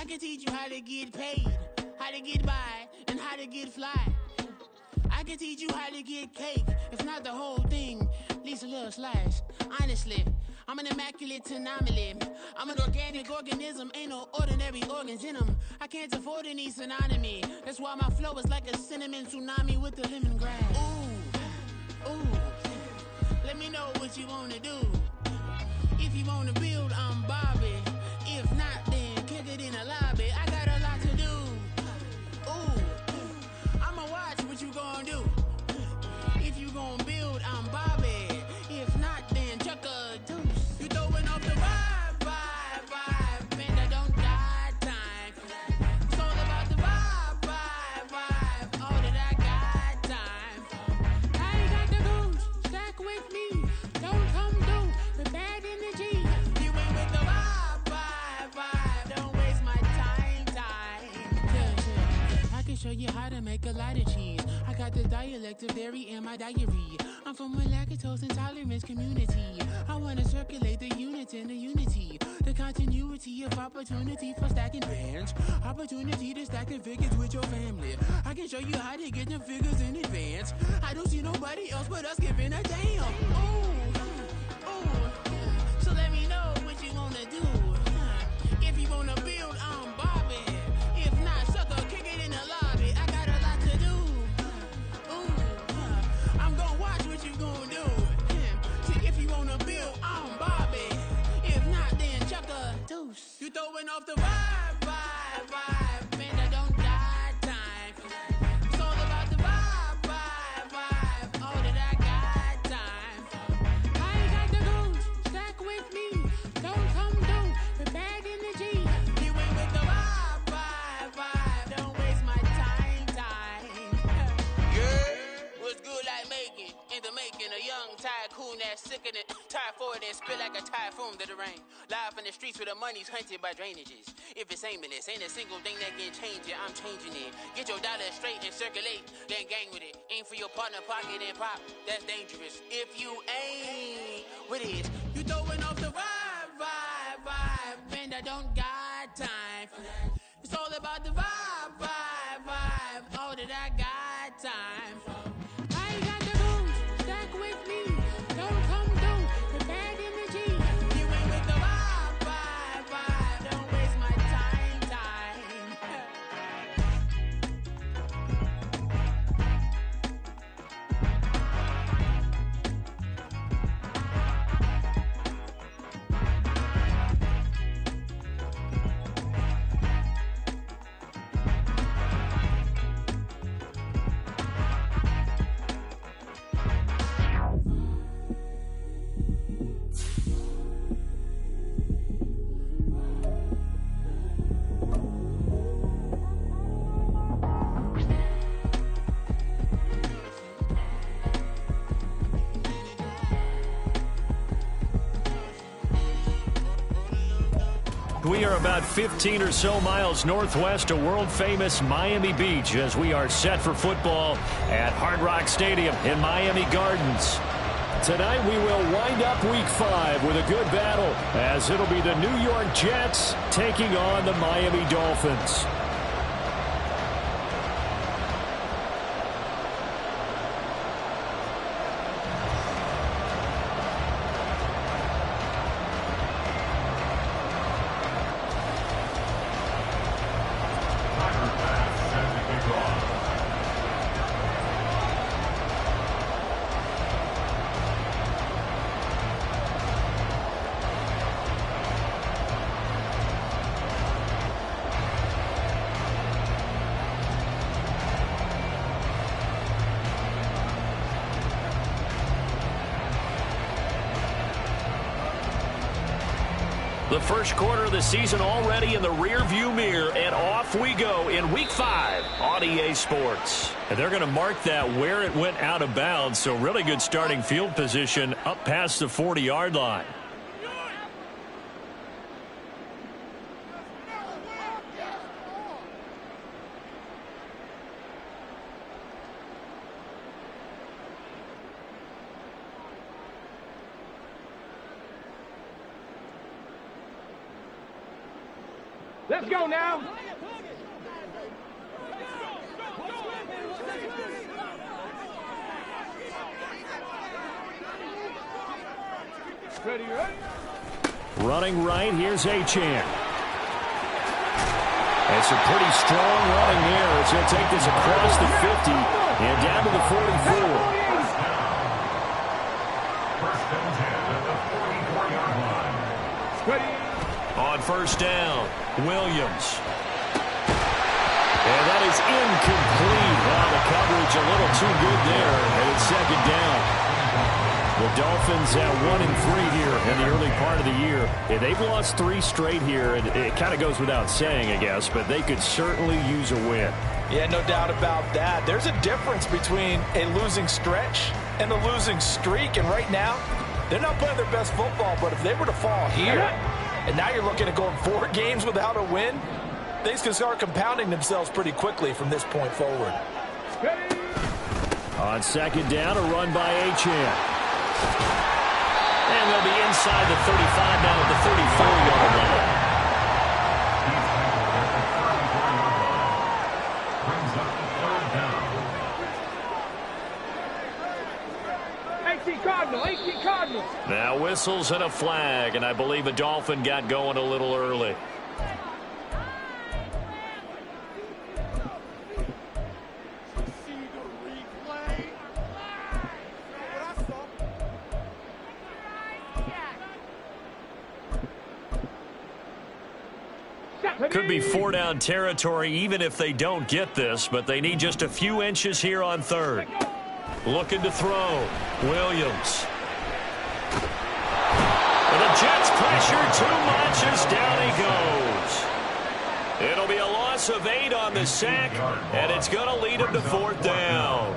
can teach you how to get paid, how to get by, and how to get fly. I can teach you how to get cake, if not the whole thing, at least a little slice. Honestly, I'm an immaculate anomaly. I'm an organic organism, ain't no ordinary organs in them. I can't afford any synonymy. That's why my flow is like a cinnamon tsunami with the lemongrass. Ooh, ooh, let me know what you wanna do. If you wanna build, I'm Bobby. If not, then kick it in the lobby. I got a lot to do. Ooh, I'ma watch what you gonna do. If you gonna build, I'm Bobby. If not, then chuck a deuce. You throwing off the vibe, and I don't got time. It's all about the vibe, all that I got time. I ain't got the goose, stack with me. Don't come through with bad energy. You ain't with the vibe, don't waste my time. Yeah. I can show you how to make a lot of cheese. I got the dialect of dairy in my diary. I'm from a lactose intolerance community. I wanna circulate the units in the unity. The continuity of opportunity for stacking bands. Opportunity to stack the figures with your family. I can show you how to get the figures in advance. I don't see nobody else but us giving a damn. Ooh, so let me know what you wanna do. If you wanna build, I'm Bobby. If not, sucker, kick it in the lobby. I got a lot to do. I'm gonna watch what you gonna do. See, if you wanna build, I'm Bobby. If not, then chuck a deuce. You throwing off the vibe, and I don't got time. It's all about the vibe, all that I got time. I ain't got the goose, stack with me. Don't come through with bad energy. You ain't with the vibe, don't waste my time. Yeah, what's good like making? In the making, a young tycoon that's sickening. Tie forward and spit like a typhoon to the rain. Live in the streets where the money's hunted by drainages. If it's aimless, ain't a single thing that can change it. I'm changing it. Get your dollar straight and circulate, then gang with it. Aim for your partner pocket and pop. That's dangerous. If you ain't with it, you throwing off the vibe, and I don't got time for that. It's all about the vibe, all that I got time for. I ain't got the goose, stack with me. Don't come through with bad energy. You ain't with the vibe, don't waste my time. We are about 15 or so miles northwest of world-famous Miami Beach as we are set for football at Hard Rock Stadium in Miami Gardens. Tonight we will wind up Week 5 with a good battle as it'll be the New York Jets taking on the Miami Dolphins. The first quarter of the season already in the rearview mirror, and off we go in Week 5 on EA Sports. And they're going to mark that where it went out of bounds, so really good starting field position up past the 40-yard line. Let's go now. Ready, right? Running right, here's Achane. It's a pretty strong running here as he'll take this across the 50 and down to the 44. On first down, Williams. And that is incomplete. Wow, the coverage a little too good there, and it's second down. The Dolphins at 1-3 here in the early part of the year. Yeah, they've lost 3 straight here. It kind of goes without saying, I guess, but they could certainly use a win. Yeah, no doubt about that. There's a difference between a losing stretch and a losing streak, and right now, they're not playing their best football, but if they were to fall here, and now you're looking at going 4 games without a win, things can start compounding themselves pretty quickly from this point forward. On second down, a run by Achane. And they'll be inside the 35 now at the 34-yard line. 18 Cardinal. Now whistles and a flag, and I believe a Dolphin got going a little early. Could be 4-down territory even if they don't get this, but they need just a few inches here on third. Looking to throw. Williams. And the Jets pressure too much as down he goes. It'll be a loss of 8 on the sack, and it's going to lead him to 4th down.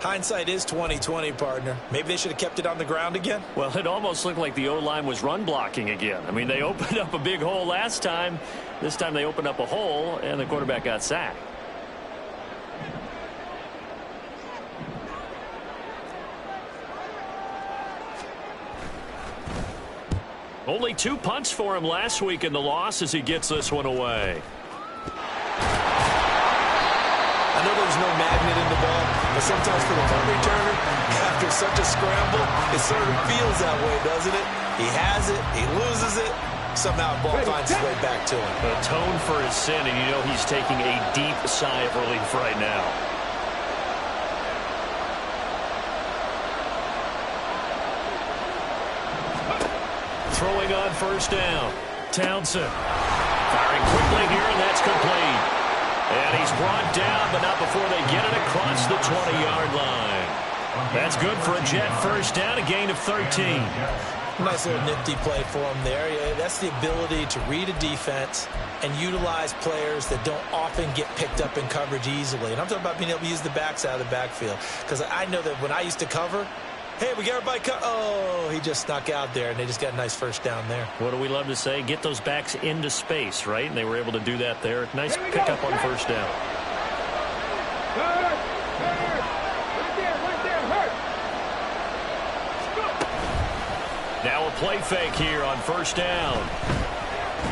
Hindsight is 20/20, partner. Maybe they should have kept it on the ground again. Well, it almost looked like the O-line was run blocking again. I mean, they opened up a big hole last time. This time they opened up a hole, and the quarterback got sacked. Only 2 punts for him last week in the loss as he gets this one away. I know there's no magnet in the ball, but sometimes for the punt returner, after such a scramble, it sort of feels that way, doesn't it? He has it, he loses it, somehow the ball finds its way back to him. Atone for his sin, and you know he's taking a deep sigh of relief right now. Throwing on first down. Townsend. Firing quickly here, and that's complete. And he's brought down, but not before they get it across the 20-yard line. That's good for a Jet first down, a gain of 13. Nice little nifty play for him there. Yeah, that's the ability to read a defense and utilize players that don't often get picked up in coverage easily. And I'm talking about being able to use the backs out of the backfield. Because I know that when I used to cover, hey, we got everybody oh, he just snuck out there, and they just got a nice first down there. What do we love to say? Get those backs into space, right? And they were able to do that there. Nice pickup on first down. Right there, hurt. Now a play fake here on first down.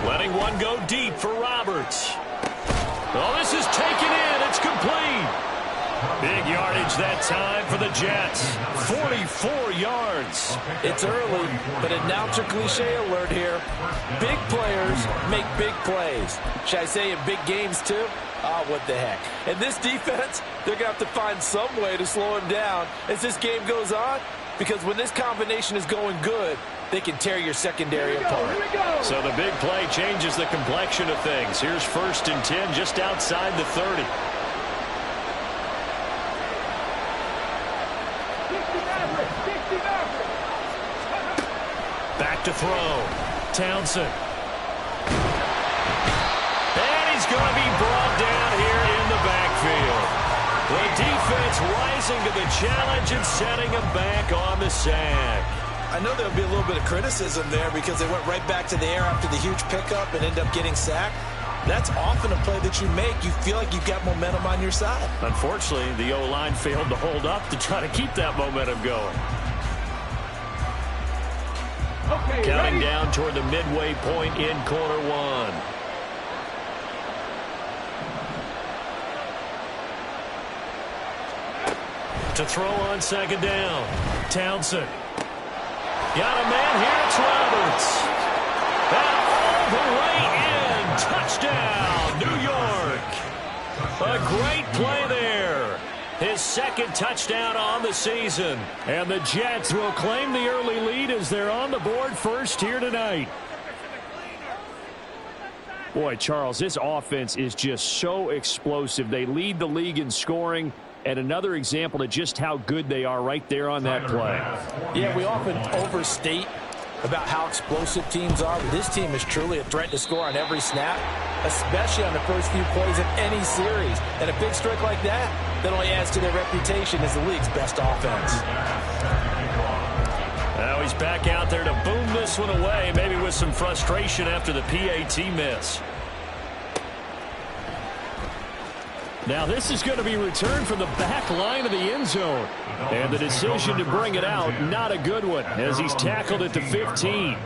Letting one go deep for Roberts. Oh, this is taken in. It's complete. Big yardage that time for the Jets. 44 yards. It's early, but announcer cliche alert here. Big players make big plays. Should I say in big games too? Ah, what the heck. And this defense, they're going to have to find some way to slow him down as this game goes on, because when this combination is going good, they can tear your secondary apart. So the big play changes the complexion of things. Here's 1st and 10 just outside the 30. Back to throw. Townsend. And he's going to be brought down here in the backfield. The defense rising to the challenge and setting him back on the sack. I know there'll be a little bit of criticism there because they went right back to the air after the huge pickup and ended up getting sacked. That's often a play that you make. You feel like you've got momentum on your side. Unfortunately, the O-line failed to hold up to try to keep that momentum going. Okay, counting ready? down toward the midway point in quarter one. To throw on second down. Townsend. Got a man here. It's Roberts. And all the way in. Touchdown, New York. A great play there. His second touchdown on the season. And the Jets will claim the early lead as they're on the board first here tonight. Boy, Charles, this offense is just so explosive. They lead the league in scoring, and another example of just how good they are right there on that play. Yeah, we often overstate about how explosive teams are, but this team is truly a threat to score on every snap, especially on the first few plays of any series. And a big strike like that only adds to their reputation as the league's best offense. Now he's back out there to boom this one away, maybe with some frustration after the PAT miss. Now this is going to be returned from the back line of the end zone. And the decision to bring it out, not a good one, as he's tackled at the 15.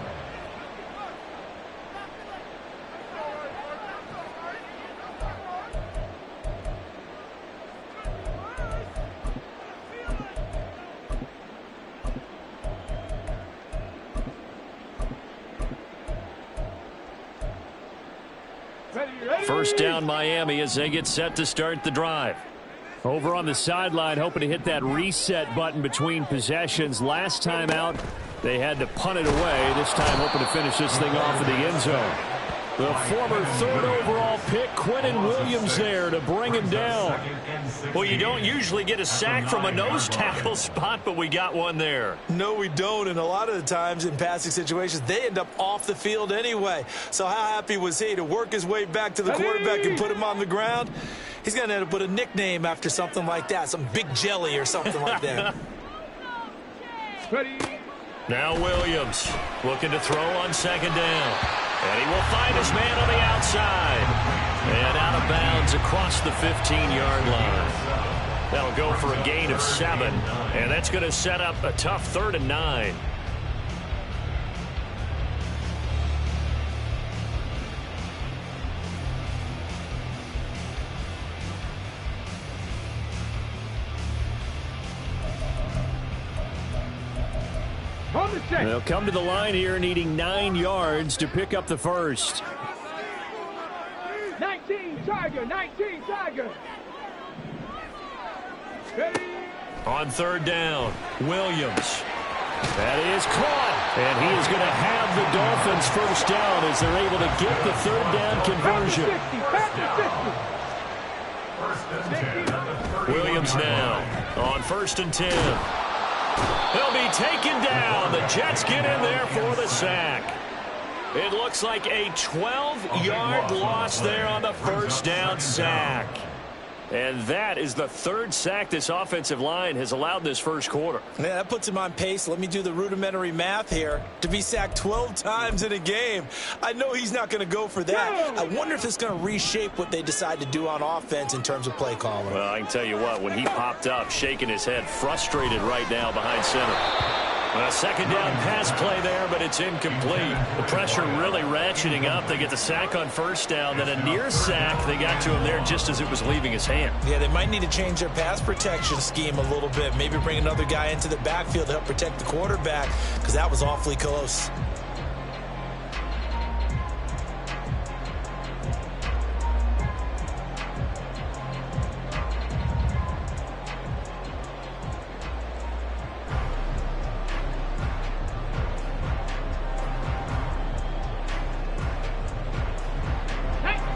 First down, Miami, as they get set to start the drive. Over on the sideline, hoping to hit that reset button between possessions. Last time out, they had to punt it away. This time, hoping to finish this thing off in the end zone. The former third overall pick, Quentin Williams, there to bring him down. Well, you don't usually get a sack from a nose tackle spot, but we got one there. No, we don't, and a lot of the times in passing situations, they end up off the field anyway. So how happy was he to work his way back to the quarterback and put him on the ground? He's going to end up with a nickname after something like that, some Big Jelly or something like that. Now Williams looking to throw on second down. And he will find his man on the outside. And out of bounds across the 15-yard line. That'll go for a gain of 7. And that's going to set up a tough 3rd and 9. They'll come to the line here needing 9 yards to pick up the first. 19 Tiger, 19 Tiger. Ready? On third down, Williams. That is caught. And he is going to have the Dolphins first down as they're able to get the third down conversion. Williams now on 1st and 10. He'll be taken down. The Jets get in there for the sack. It looks like a 12-yard loss there on the first down sack. And that is the 3rd sack this offensive line has allowed this first quarter. Yeah, that puts him on pace. Let me do the rudimentary math here. To be sacked 12 times in a game, I know he's not going to go for that. I wonder if it's going to reshape what they decide to do on offense in terms of play calling. Well, I can tell you what, when he popped up, shaking his head, frustrated right now behind center. A second down pass play there, but it's incomplete. The pressure really ratcheting up. They get the sack on first down, then a near sack. They got to him there just as it was leaving his hand. Yeah, they might need to change their pass protection scheme a little bit. Maybe bring another guy into the backfield to help protect the quarterback, because that was awfully close.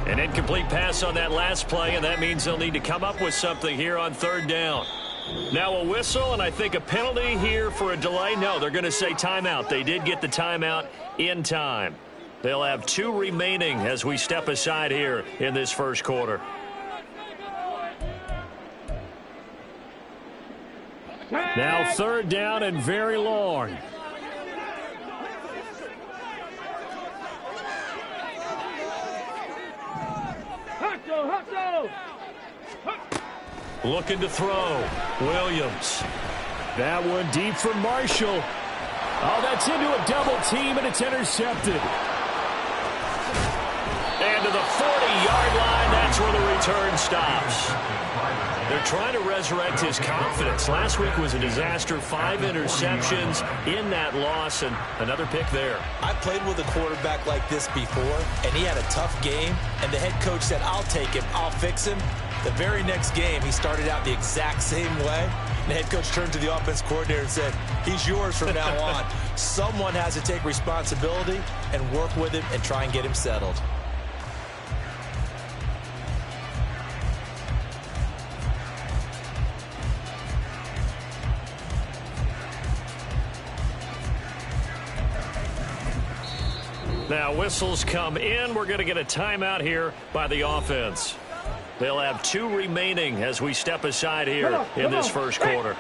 An incomplete pass on that last play, and that means they'll need to come up with something here on third down. Now a whistle, and I think a penalty here for a delay. No, they're going to say timeout. They did get the timeout in time. They'll have 2 remaining as we step aside here in this first quarter. Now 3rd down and very long. Looking to throw. Williams. That one deep for Marshall. Oh, that's into a double team, and it's intercepted. And to the 40-yard line, that's where the return stops. They're trying to resurrect his confidence. Last week was a disaster. 5 interceptions in that loss, and another pick there. I played with a quarterback like this before, and he had a tough game, and the head coach said, I'll take him, I'll fix him. The very next game, he started out the exact same way. And the head coach turned to the offense coordinator and said, he's yours from now on. Someone has to take responsibility and work with him and try and get him settled. Now whistles come in. We're going to get a timeout here by the offense. They'll have 2 remaining as we step aside here in this first quarter.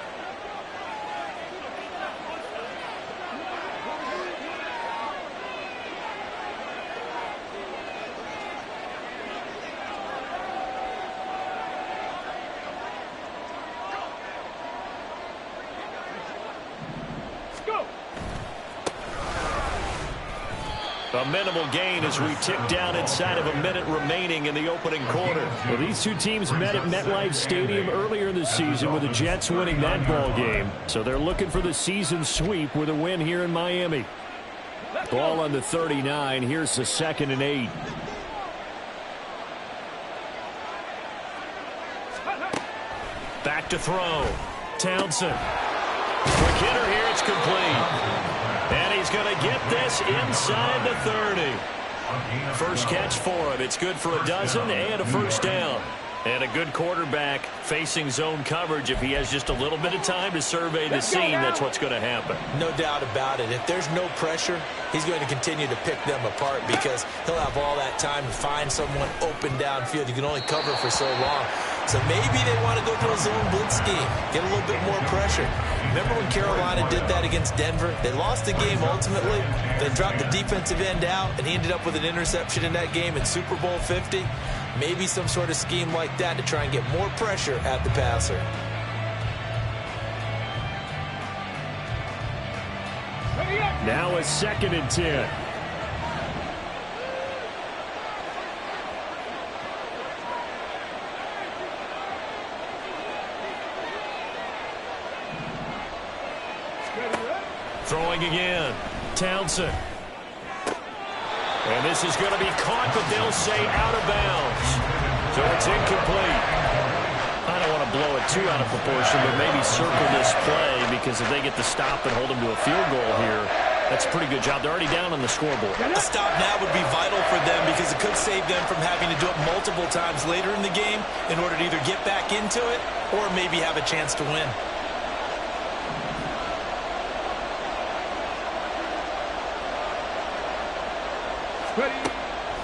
A minimal gain as we tick down inside of a minute remaining in the opening quarter. Well, these two teams met at MetLife Stadium earlier in the season with the Jets winning that ball game. So they're looking for the season sweep with a win here in Miami. Ball on the 39. Here's the 2nd and 8. Back to throw. Townsend. Quick hitter here. It's complete. And he's going to get this inside the 30. First catch for him. It's good for a dozen and a first down. And a good quarterback facing zone coverage. If he has just a little bit of time to survey the scene, that's what's going to happen. No doubt about it. If there's no pressure, he's going to continue to pick them apart because he'll have all that time to find someone open downfield. You can only cover for so long. So maybe they want to go to a zone blitz scheme, get a little bit more pressure. Remember when Carolina did that against Denver? They lost the game ultimately. They dropped the defensive end out, and he ended up with an interception in that game in Super Bowl 50. Maybe some sort of scheme like that to try and get more pressure at the passer. Now a 2nd and 10. Throwing again. Townsend. And this is going to be caught, but they'll say out of bounds. So it's incomplete. I don't want to blow it too out of proportion, but maybe circle this play because if they get the stop and hold them to a field goal here, that's a pretty good job. They're already down on the scoreboard. A stop now would be vital for them because it could save them from having to do it multiple times later in the game in order to either get back into it or maybe have a chance to win.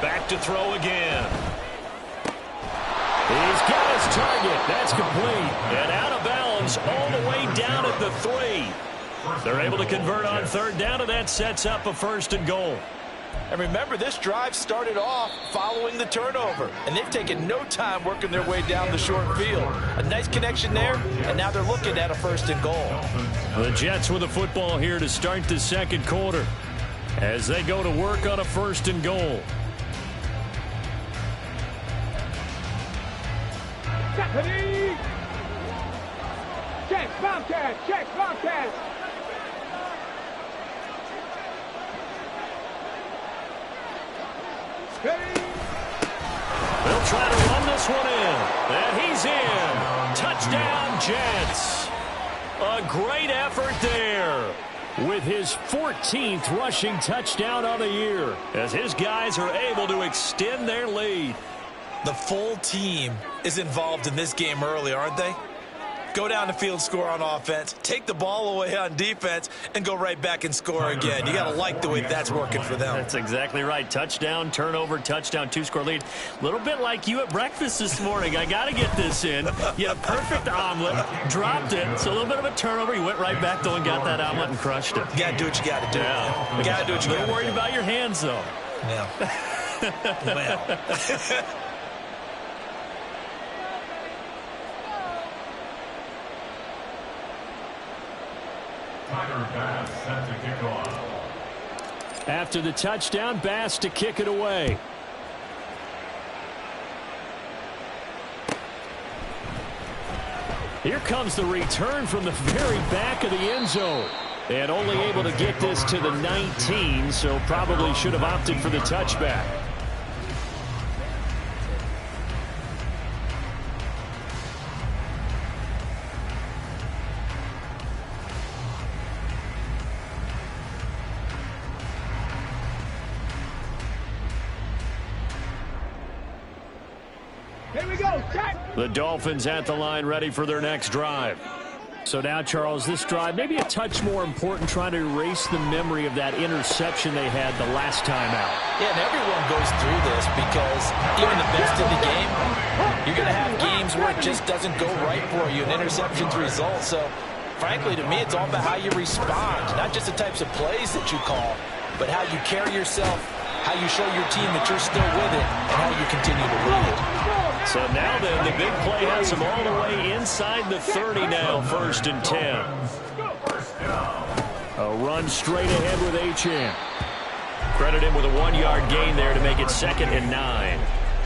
Back to throw again. He's got his target. That's complete. And out of bounds all the way down at the 3. They're able to convert on 3rd down, and that sets up a 1st and goal. And remember, this drive started off following the turnover, and they've taken no time working their way down the short field. A nice connection there, and now they're looking at a 1st and goal. The Jets with the football here to start the 2nd quarter as they go to work on a 1st and goal. Check, Bobcat, check, Bobcat. They'll try to run this one in. And he's in. Touchdown, Jets. A great effort there with his 14th rushing touchdown of the year as his guys are able to extend their lead. The full team is involved in this game early, aren't they? Go down the field, score on offense, take the ball away on defense, and go right back and score again. You got to like the way that's working for them. That's exactly right. Touchdown, turnover, touchdown, 2-score lead. A little bit like you at breakfast this morning. I got to get this in. You had a perfect omelet, dropped it. So a little bit of a turnover. You went right back, though, and got that omelet and crushed it. You got to do what you got to do. Yeah. You got to do what you got to do. A little worried about your hands, though. Yeah. Well. After the touchdown, Bass to kick it away. Here comes the return from the very back of the end zone. And only able to get this to the 19, so probably should have opted for the touchback. Here we go, check. The Dolphins at the line, ready for their next drive. So now, Charles, this drive maybe a touch more important, trying to erase the memory of that interception they had the last time out. Yeah, and everyone goes through this because even the best in the game, you're going to have games where it just doesn't go right for you, and interceptions result. So, frankly, to me, it's all about how you respond, not just the types of plays that you call, but how you carry yourself, how you show your team that you're still with it, and how you continue to lead. So now then, the big play has them all the way inside the 30 now, 1st and 10. A run straight ahead with Achane. Credit him with a 1-yard gain there to make it 2nd and 9.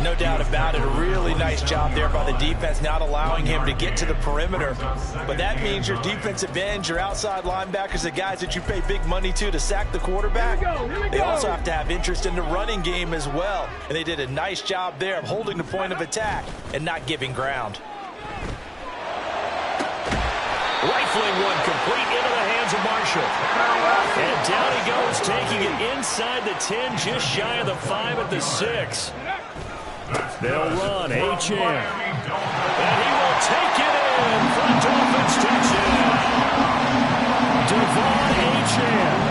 No doubt about it. A really nice job there by the defense, not allowing him to get to the perimeter. But that means your defensive ends, your outside linebackers, the guys that you pay big money to sack the quarterback, they also have to have interest in the running game as well. And they did a nice job there of holding the point of attack and not giving ground. Rifling one complete into the hands of Marshall. And down he goes, taking it inside the 10, just shy of the 5 at the 6. They'll run, Achane. And he will take it in for a Dolphins touchdown. Devon Achane,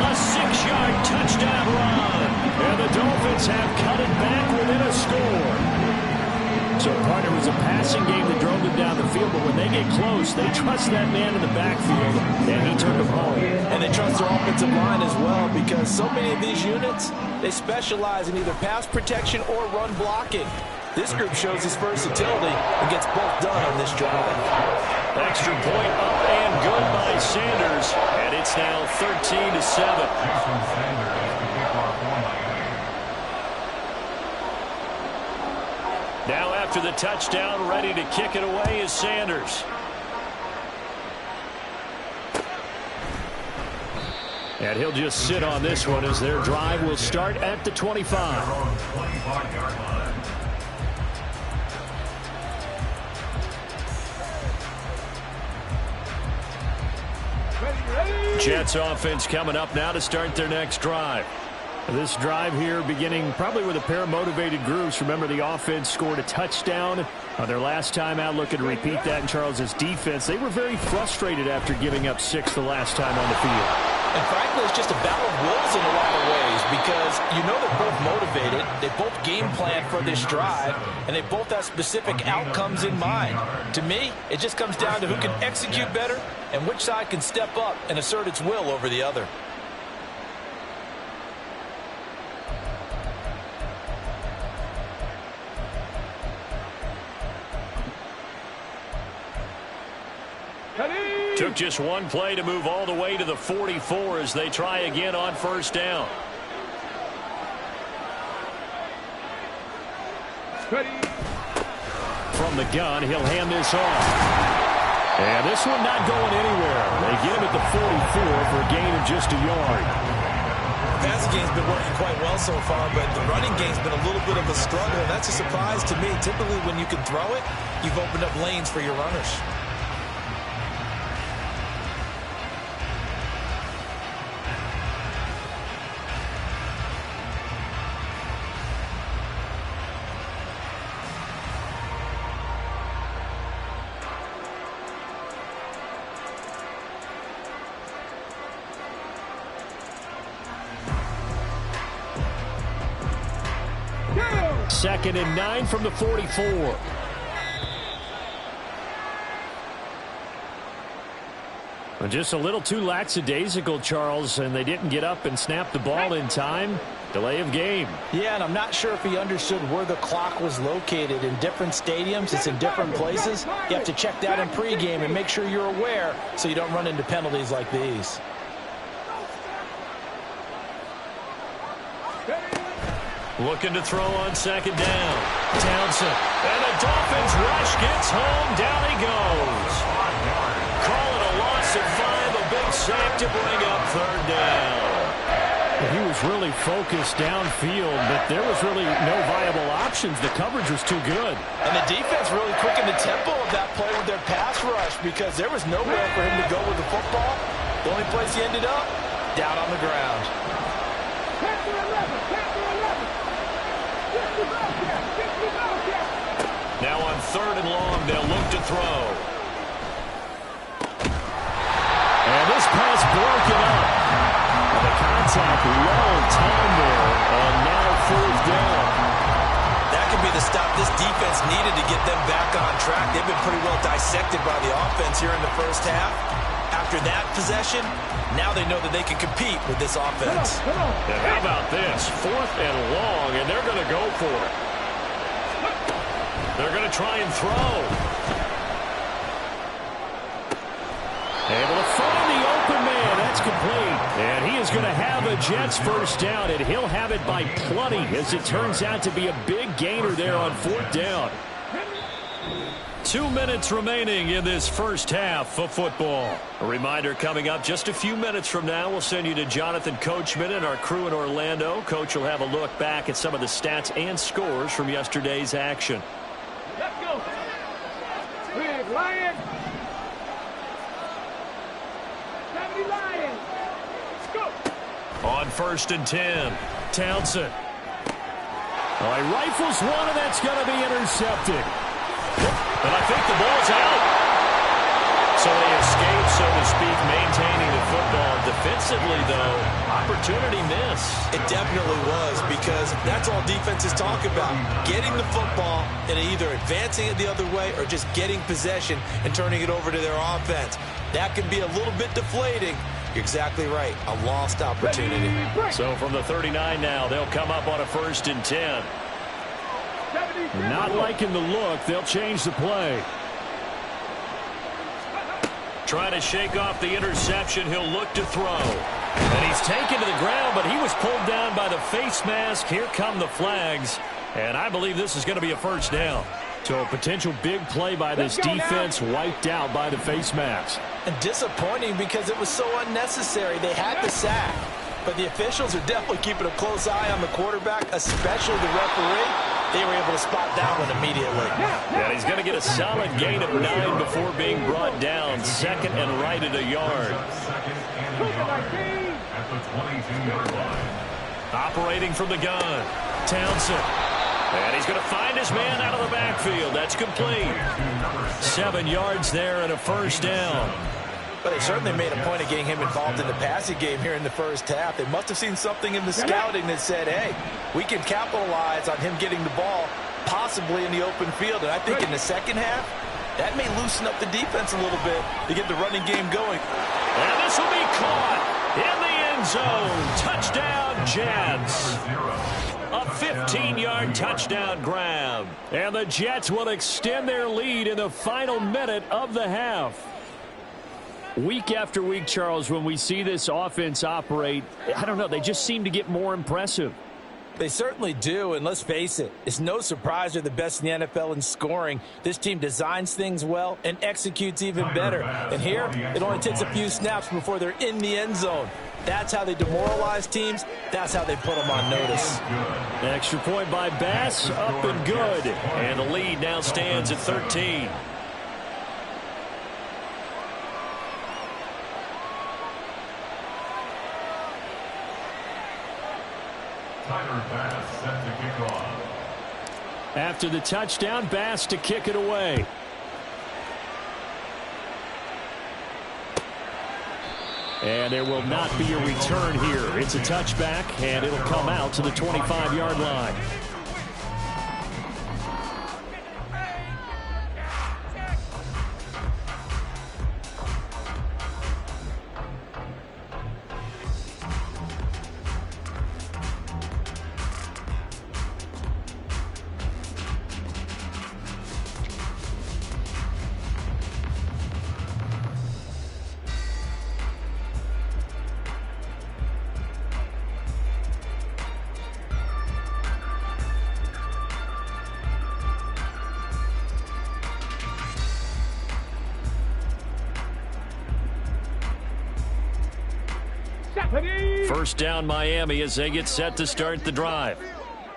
a 6-yard touchdown run. And the Dolphins have cut it back within a score. So, partner, it was a passing game that drove them down the field, but when they get close, they trust that man in the backfield, and he took them home. And they trust their offensive line as well, because so many of these units, they specialize in either pass protection or run blocking. This group shows his versatility and gets both done on this drive. Extra point up and good by Sanders, and it's now 13-7. Now after the touchdown, ready to kick it away is Sanders. And he'll just sit on this one as their drive will start at the 25. Jets offense coming up now to start their next drive. This drive here beginning probably with a pair of motivated groups. Remember, the offense scored a touchdown on their last time out. Looking to repeat that in Charles's defense. They were very frustrated after giving up 6 the last time on the field. And frankly, it's just a battle of wills in a lot of ways, because you know they're both motivated. They both game plan for this drive, and they both have specific outcomes in mind. To me, it just comes down to who can execute better and which side can step up and assert its will over the other. Took just one play to move all the way to the 44 as they try again on 1st down. From the gun, he'll hand this off. And this one not going anywhere. They get him at the 44 for a gain of just a yard. The passing game's been working quite well so far, but the running game's been a little bit of a struggle, and that's a surprise to me. Typically, when you can throw it, you've opened up lanes for your runners. Second and 9 from the 44. Just a little too lackadaisical, Charles, and they didn't get up and snap the ball in time. Delay of game. Yeah, and I'm not sure if he understood where the clock was located. In different stadiums, it's in different places. You have to check that in pregame and make sure you're aware so you don't run into penalties like these. Looking to throw on 2nd down. Townsend. And the Dolphins rush gets home. Down he goes. Call it a loss of 5. A big sack to bring up 3rd down. He was really focused downfield, but there was really no viable options. The coverage was too good. And the defense really quickened the tempo of that play with their pass rush because there was nowhere for him to go with the football. The only place he ended up, down on the ground. Now on 3rd and long, they'll look to throw. And this pass broken up. And the contact long time there, and now 4th down. That could be the stop this defense needed to get them back on track. They've been pretty well dissected by the offense here in the first half. After that possession, now they know that they can compete with this offense. And how about this? 4th and long, and they're going to go for it. They're going to try and throw. Able to find the open man. That's complete. And he is going to have a Jets first down, and he'll have it by plenty as it turns out to be a big gainer there on 4th down. 2 minutes remaining in this first half of football. A reminder coming up just a few minutes from now. We'll send you to Jonathan Coachman and our crew in Orlando. Coach will have a look back at some of the stats and scores from yesterday's action. Let's go. Big Lion. 70 Lions. Let's go. On 1st and 10, Townsend. Well, he rifles one, and that's going to be intercepted. And I think the ball's out. So they escape, so to speak, maintaining the football. Defensively, though, opportunity miss. It definitely was because that's all defenses talk about. Getting the football and either advancing it the other way or just getting possession and turning it over to their offense. That can be a little bit deflating. You're exactly right. A lost opportunity. So from the 39 now, they'll come up on a 1st and 10. Not liking the look. They'll change the play. Trying to shake off the interception. He'll look to throw. And he's taken to the ground, but he was pulled down by the face mask. Here come the flags. And I believe this is going to be a first down. So a potential big play by this defense wiped out by the face mask. And disappointing because it was so unnecessary. They had the sack. But the officials are definitely keeping a close eye on the quarterback, especially the referee. They were able to spot that one immediately. And he's going to get a solid gain of 9 before being brought down. 2nd and right at a yard. Operating from the gun, Townsend. And he's going to find his man out of the backfield. That's complete. 7 yards there and a first down. But they certainly made a point of getting him involved in the passing game here in the first half. They must have seen something in the scouting that said, hey, we can capitalize on him getting the ball possibly in the open field. And I think in the second half, that may loosen up the defense a little bit to get the running game going. And this will be caught in the end zone. Touchdown, Jets. A 15-yard touchdown grab. And the Jets will extend their lead in the final minute of the half. Week after week, Charles, when we see this offense operate, I don't know, they just seem to get more impressive. They certainly do, and let's face it, it's no surprise they're the best in the NFL in scoring. This team designs things well and executes even better. And here, it only takes a few snaps before they're in the end zone. That's how they demoralize teams. That's how they put them on notice. An extra point by Bass, up and good. And the lead now stands at 13. After the touchdown, Bass to kick it away. And there will not be a return here. It's a touchback, and it'll come out to the 25-yard line. First down Miami as they get set to start the drive.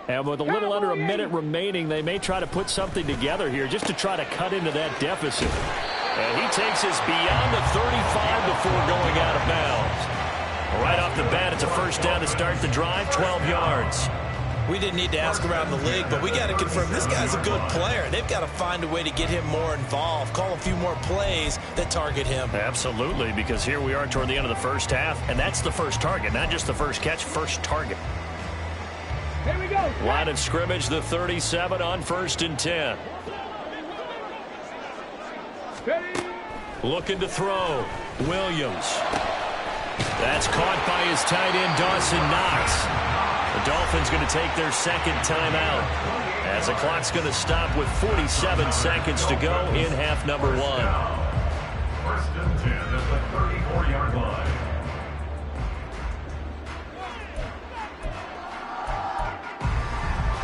And with a little under a minute remaining, they may try to put something together here just to try to cut into that deficit. And he takes us beyond the 35 before going out of bounds. Right off the bat, it's a first down to start the drive, 12 yards. We didn't need to ask around the league, but we got to confirm this guy's a good player. They've got to find a way to get him more involved, call a few more plays that target him. Absolutely, because here we are toward the end of the first half, and that's the first target, not just the first catch, first target. Here we go. Line of scrimmage, the 37 on 1st and 10. Ready. Looking to throw. Williams. That's caught by his tight end, Dawson Knox. The Dolphins going to take their second timeout as the clock's going to stop with 47 seconds to go in half number 1. 1st and 10 at the 34-yard line.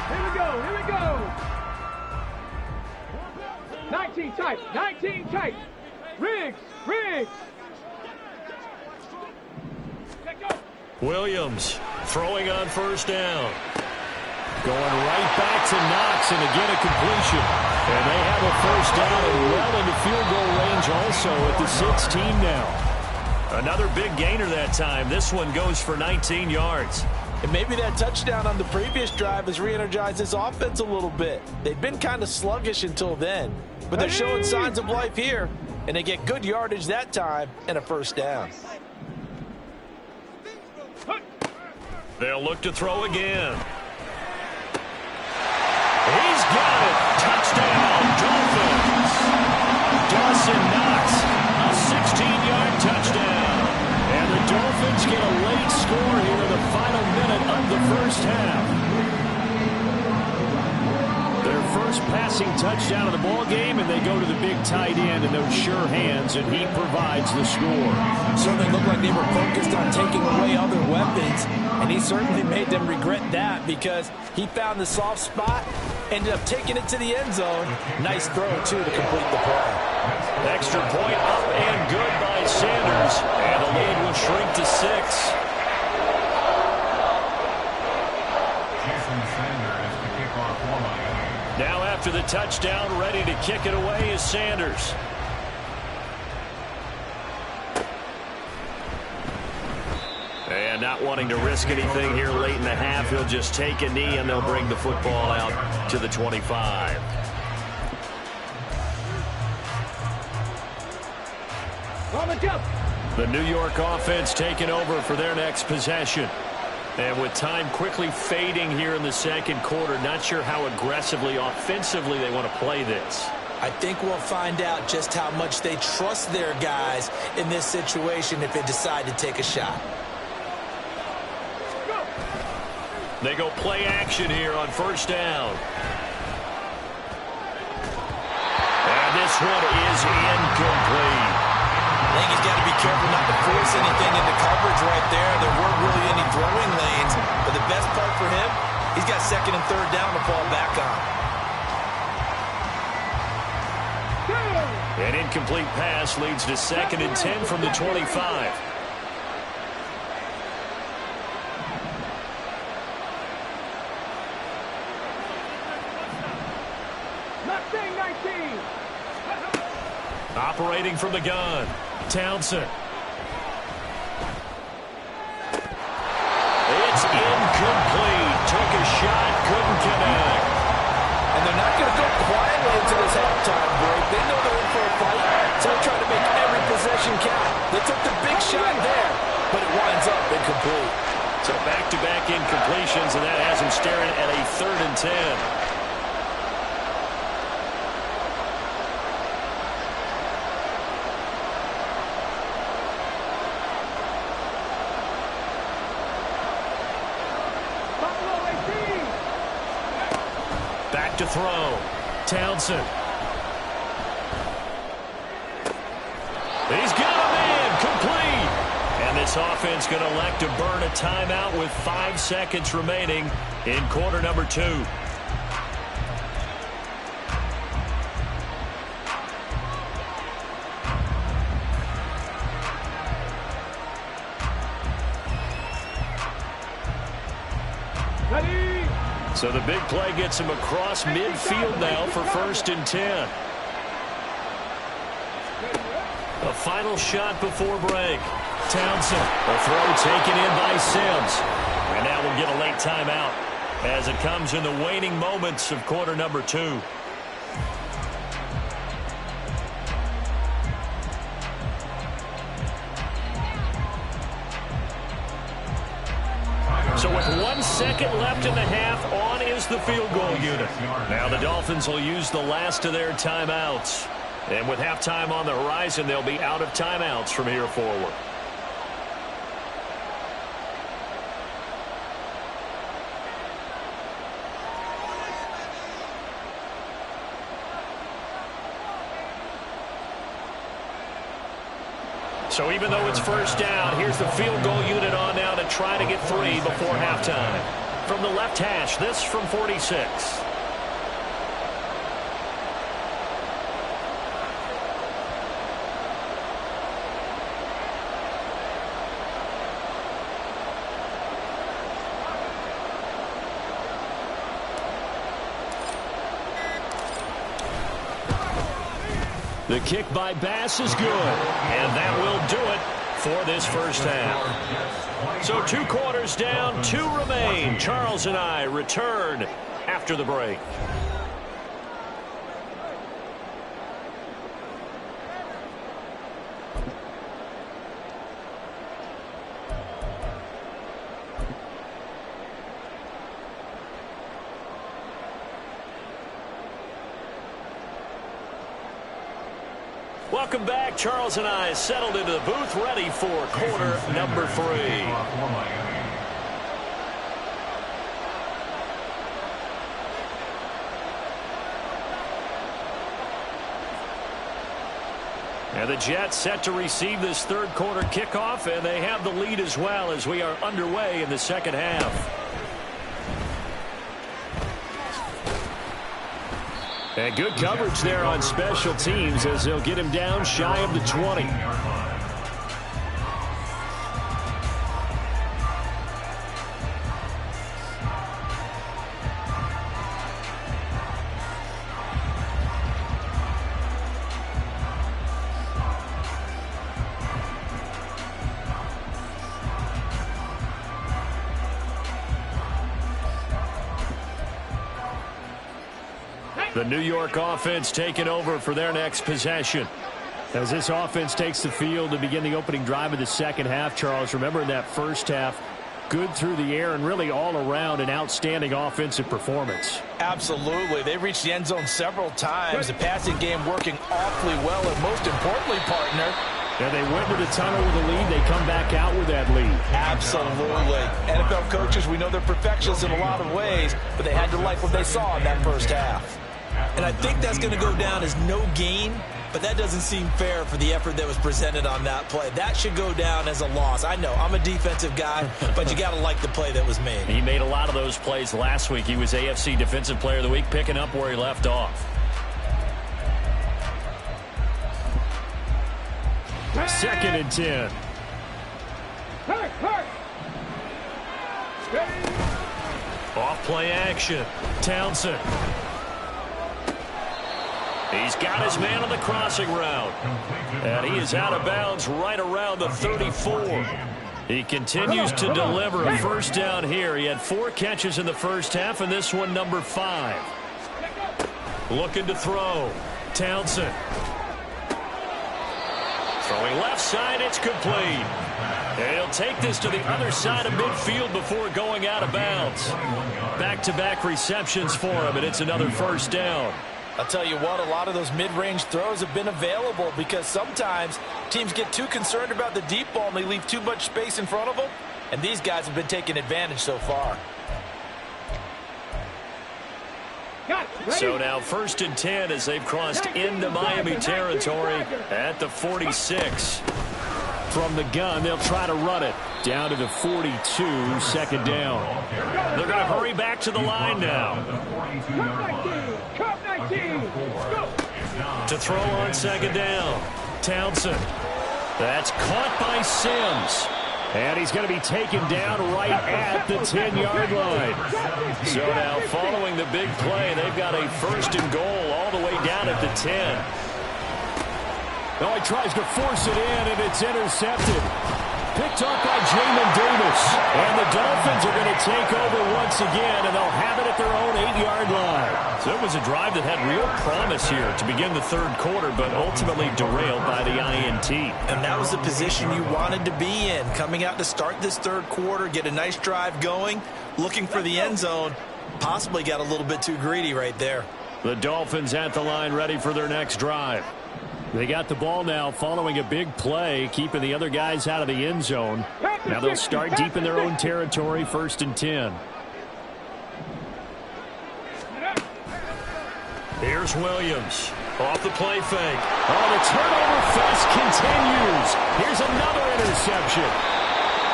Here we go. 19 tight. 19 tight. Riggs. Williams throwing on first down. Going right back to Knox, and again a completion. And they have a first down and well into field goal range also at the 16 now. Another big gainer that time. This one goes for 19 yards. And maybe that touchdown on the previous drive has re-energized this offense a little bit. They've been kind of sluggish until then, but they're showing signs of life here, and they get good yardage that time and a first down. They'll look to throw again. He's got it. Touchdown, Dolphins. Dawson Knox, a 16-yard touchdown. And the Dolphins get a late score here in the final minute of the first half. Their first passing touchdown of the ball game, and they go to the big tight end and those sure hands, and he provides the score. Certainly looked like they were focused on taking away other weapons, and he certainly made them regret that because he found the soft spot, ended up taking it to the end zone. Nice throw, too, to complete the play. Extra point up and good by Sanders, and the lead will shrink to 6. Now after the touchdown, ready to kick it away is Sanders. And not wanting to risk anything here late in the half, he'll just take a knee and they'll bring the football out to the 25. The New York offense taking over for their next possession. And with time quickly fading here in the second quarter, not sure how aggressively, offensively they want to play this. I think we'll find out just how much they trust their guys in this situation if they decide to take a shot. They go play action here on first down. And this one is incomplete. I think he's got to be careful not to force anything into coverage right there. There weren't really any throwing lanes, but the best part for him, he's got second and third down to fall back on. An incomplete pass leads to second and 10 from the 25. Operating from the gun, Townsend. It's incomplete. Took a shot, couldn't connect. And they're not going to go quietly into this halftime break. They know they're in for a fight, so they're trying to make every possession count. They took the big shot there, but it winds up incomplete. So back-to-back incompletions, and that has them staring at a 3rd and 10. Back to throw. Townsend. He's got a man. Complete. And this offense going to elect to burn a timeout with 5 seconds remaining in quarter number 2. So the big play gets him across midfield now for 1st and 10. A final shot before break. Townsend, a throw taken in by Sims. And now we'll get a late timeout as it comes in the waning moments of quarter number 2. So with 1 second left in the half, on is the field goal unit. Now the Dolphins will use the last of their timeouts. And with halftime on the horizon, they'll be out of timeouts from here forward. So even though it's 1st down, here's the field goal unit on now to try to get 3 before halftime. From the left hash, this from 46. The kick by Bass is good, and that will do it for this 1st half. So 2 quarters down, 2 remain. Charles and I return after the break. Welcome back. Charles and I settled into the booth, ready for quarter number 3. And the Jets set to receive this 3rd quarter kickoff, and they have the lead as well as we are underway in the 2nd half. And good coverage there on special teams as they'll get him down shy of the 20. The New York offense taking over for their next possession. As this offense takes the field to begin the opening drive of the 2nd half, Charles, remember in that 1st half, good through the air and really all around an outstanding offensive performance. Absolutely. They reached the end zone several times. The passing game working awfully well, and most importantly, partner, and they went with a tunnel with a lead. They come back out with that lead. Absolutely. NFL coaches, we know they're perfectionists in a lot of ways, but they had to like what they saw in that 1st half. And I think that's going to go down as no gain, but that doesn't seem fair for the effort that was presented on that play. That should go down as a loss. I know, I'm a defensive guy, but you got to like the play that was made. He made a lot of those plays last week. He was AFC Defensive Player of the Week, picking up where he left off. 2nd and 10. Off play action. Townsend. He's got his man on the crossing route. And he is out of bounds right around the 34. He continues to deliver a 1st down here. He had 4 catches in the 1st half, and this one number 5. Looking to throw. Townsend. Throwing left side, it's complete. And he'll take this to the other side of midfield before going out of bounds. Back-to-back receptions for him, and it's another 1st down. I'll tell you what, a lot of those mid-range throws have been available because sometimes teams get too concerned about the deep ball and they leave too much space in front of them, and these guys have been taking advantage so far. So now 1st and 10 as they've crossed into Miami territory at the 46. From the gun, they'll try to run it down to the 42, 2nd down. They're going to hurry back to the line now. To throw on 2nd down. Townsend. That's caught by Sims. And he's going to be taken down right at the 10-yard line. So now following the big play, they've got a 1st and goal all the way down at the 10. Oh, he tries to force it in, and it's intercepted. Picked up by Jamin Davis. And the Dolphins are going to take over once again, and they'll have it at their own 8-yard line. So it was a drive that had real promise here to begin the 3rd quarter, but ultimately derailed by the INT. And that was the position you wanted to be in. Coming out to start this 3rd quarter, get a nice drive going, looking for the end zone. Possibly got a little bit too greedy right there. The Dolphins at the line ready for their next drive. They got the ball now following a big play, keeping the other guys out of the end zone. Now they'll start deep in their own territory, 1st and 10. Here's Williams. Off the play fake. Oh, the turnover fest continues. Here's another interception.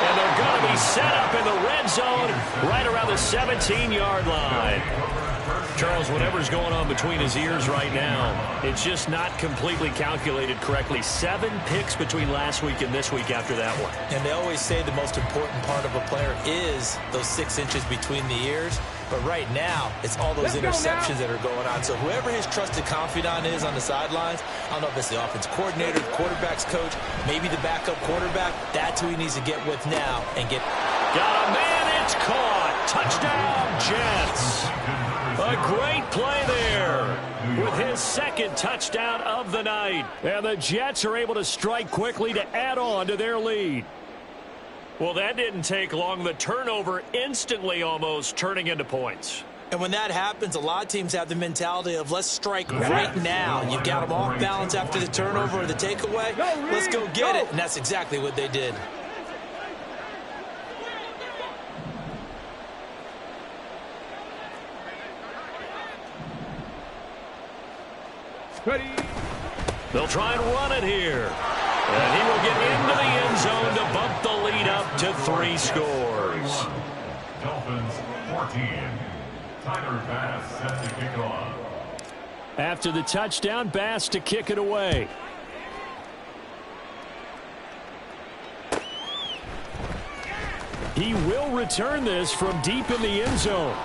And they're going to be set up in the red zone right around the 17-yard line. Charles, whatever's going on between his ears right now, it's just not completely calculated correctly. 7 picks between last week and this week after that one. And they always say the most important part of a player is those 6 inches between the ears. But right now, it's all those interceptions that are going on. So whoever his trusted confidant is on the sidelines, I don't know if it's the offense coordinator, the quarterback's coach, maybe the backup quarterback, that's who he needs to get with now and get. Got a man, it's caught. Touchdown, Jets. A great play there with his 2nd touchdown of the night. And the Jets are able to strike quickly to add on to their lead. Well, that didn't take long. The turnover instantly almost turning into points. And when that happens, a lot of teams have the mentality of let's strike right now. You've got them off balance after the turnover or the takeaway. Let's go get it. And that's exactly what they did. They'll try and run it here. And he will get into the end zone to bump the lead up to 3 scores. Dolphins 14. Tyler Bass set to kick off. After the touchdown, Bass to kick it away. He will return this from deep in the end zone.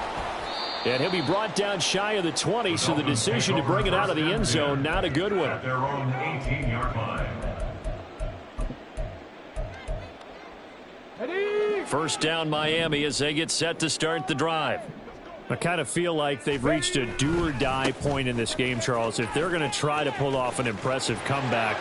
And he'll be brought down shy of the 20, so the decision to bring it out of the end zone, not a good one. At their own 18-yard line. First down, Miami, as they get set to start the drive. I kind of feel like they've reached a do-or-die point in this game, Charles. If they're going to try to pull off an impressive comeback,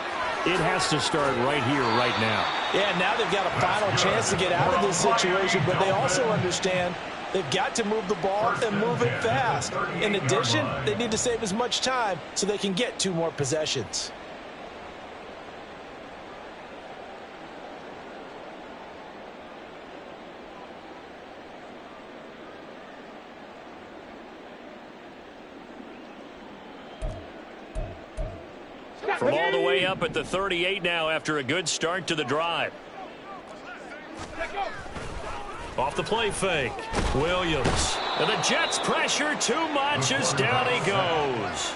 it has to start right here, right now. Yeah, now they've got a final chance to get out of this situation, but they also understand they've got to move the ball and move it fast. In addition, they need to save as much time so they can get 2 more possessions. From all the way up at the 38 now after a good start to the drive. Off the play fake. Williams. And the Jets pressure too much as down he goes.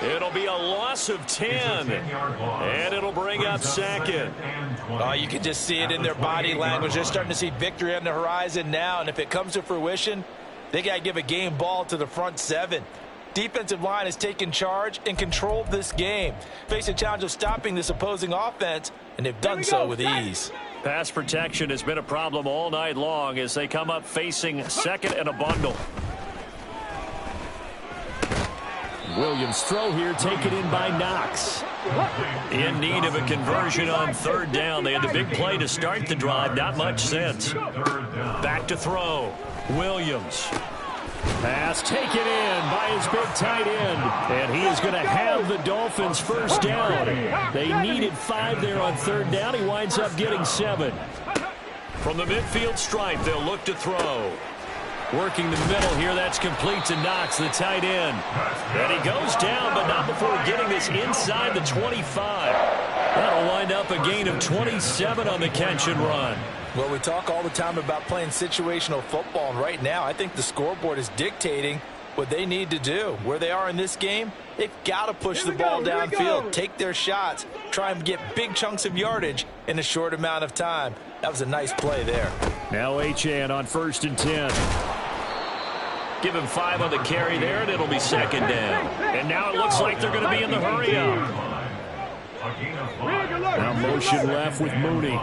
It'll be a loss of 10. And it'll bring up 2nd. Oh, you can just see it in their body language. They're starting to see victory on the horizon now. And if it comes to fruition, they got to give a game ball to the front 7. Defensive line has taken charge and controlled this game. Face a challenge of stopping this opposing offense, and they've done so with ease. Pass protection has been a problem all night long as they come up facing 2nd and a bundle. Williams' throw here taken in by Knox. In need of a conversion on 3rd down. They had the big play to start the drive. Not much sense. Back to throw. Williams. Pass taken in by his big tight end. And he is going to have the Dolphins' first down. They needed 5 there on 3rd down. He winds up getting 7. From the midfield stripe, they'll look to throw. Working the middle here, that's complete to Knox, the tight end. And he goes down, but not before getting this inside the 25. That'll wind up a gain of 27 on the catch and run. Well, we talk all the time about playing situational football, and right now I think the scoreboard is dictating what they need to do. Where they are in this game, they've got to push the ball downfield, take their shots, try and get big chunks of yardage in a short amount of time. That was a nice play there. Now Achane on 1st and 10. Give him 5 on the carry there, and it'll be 2nd down. And now it looks like they're going to be in the hurry-up. Now motion left with Mooney.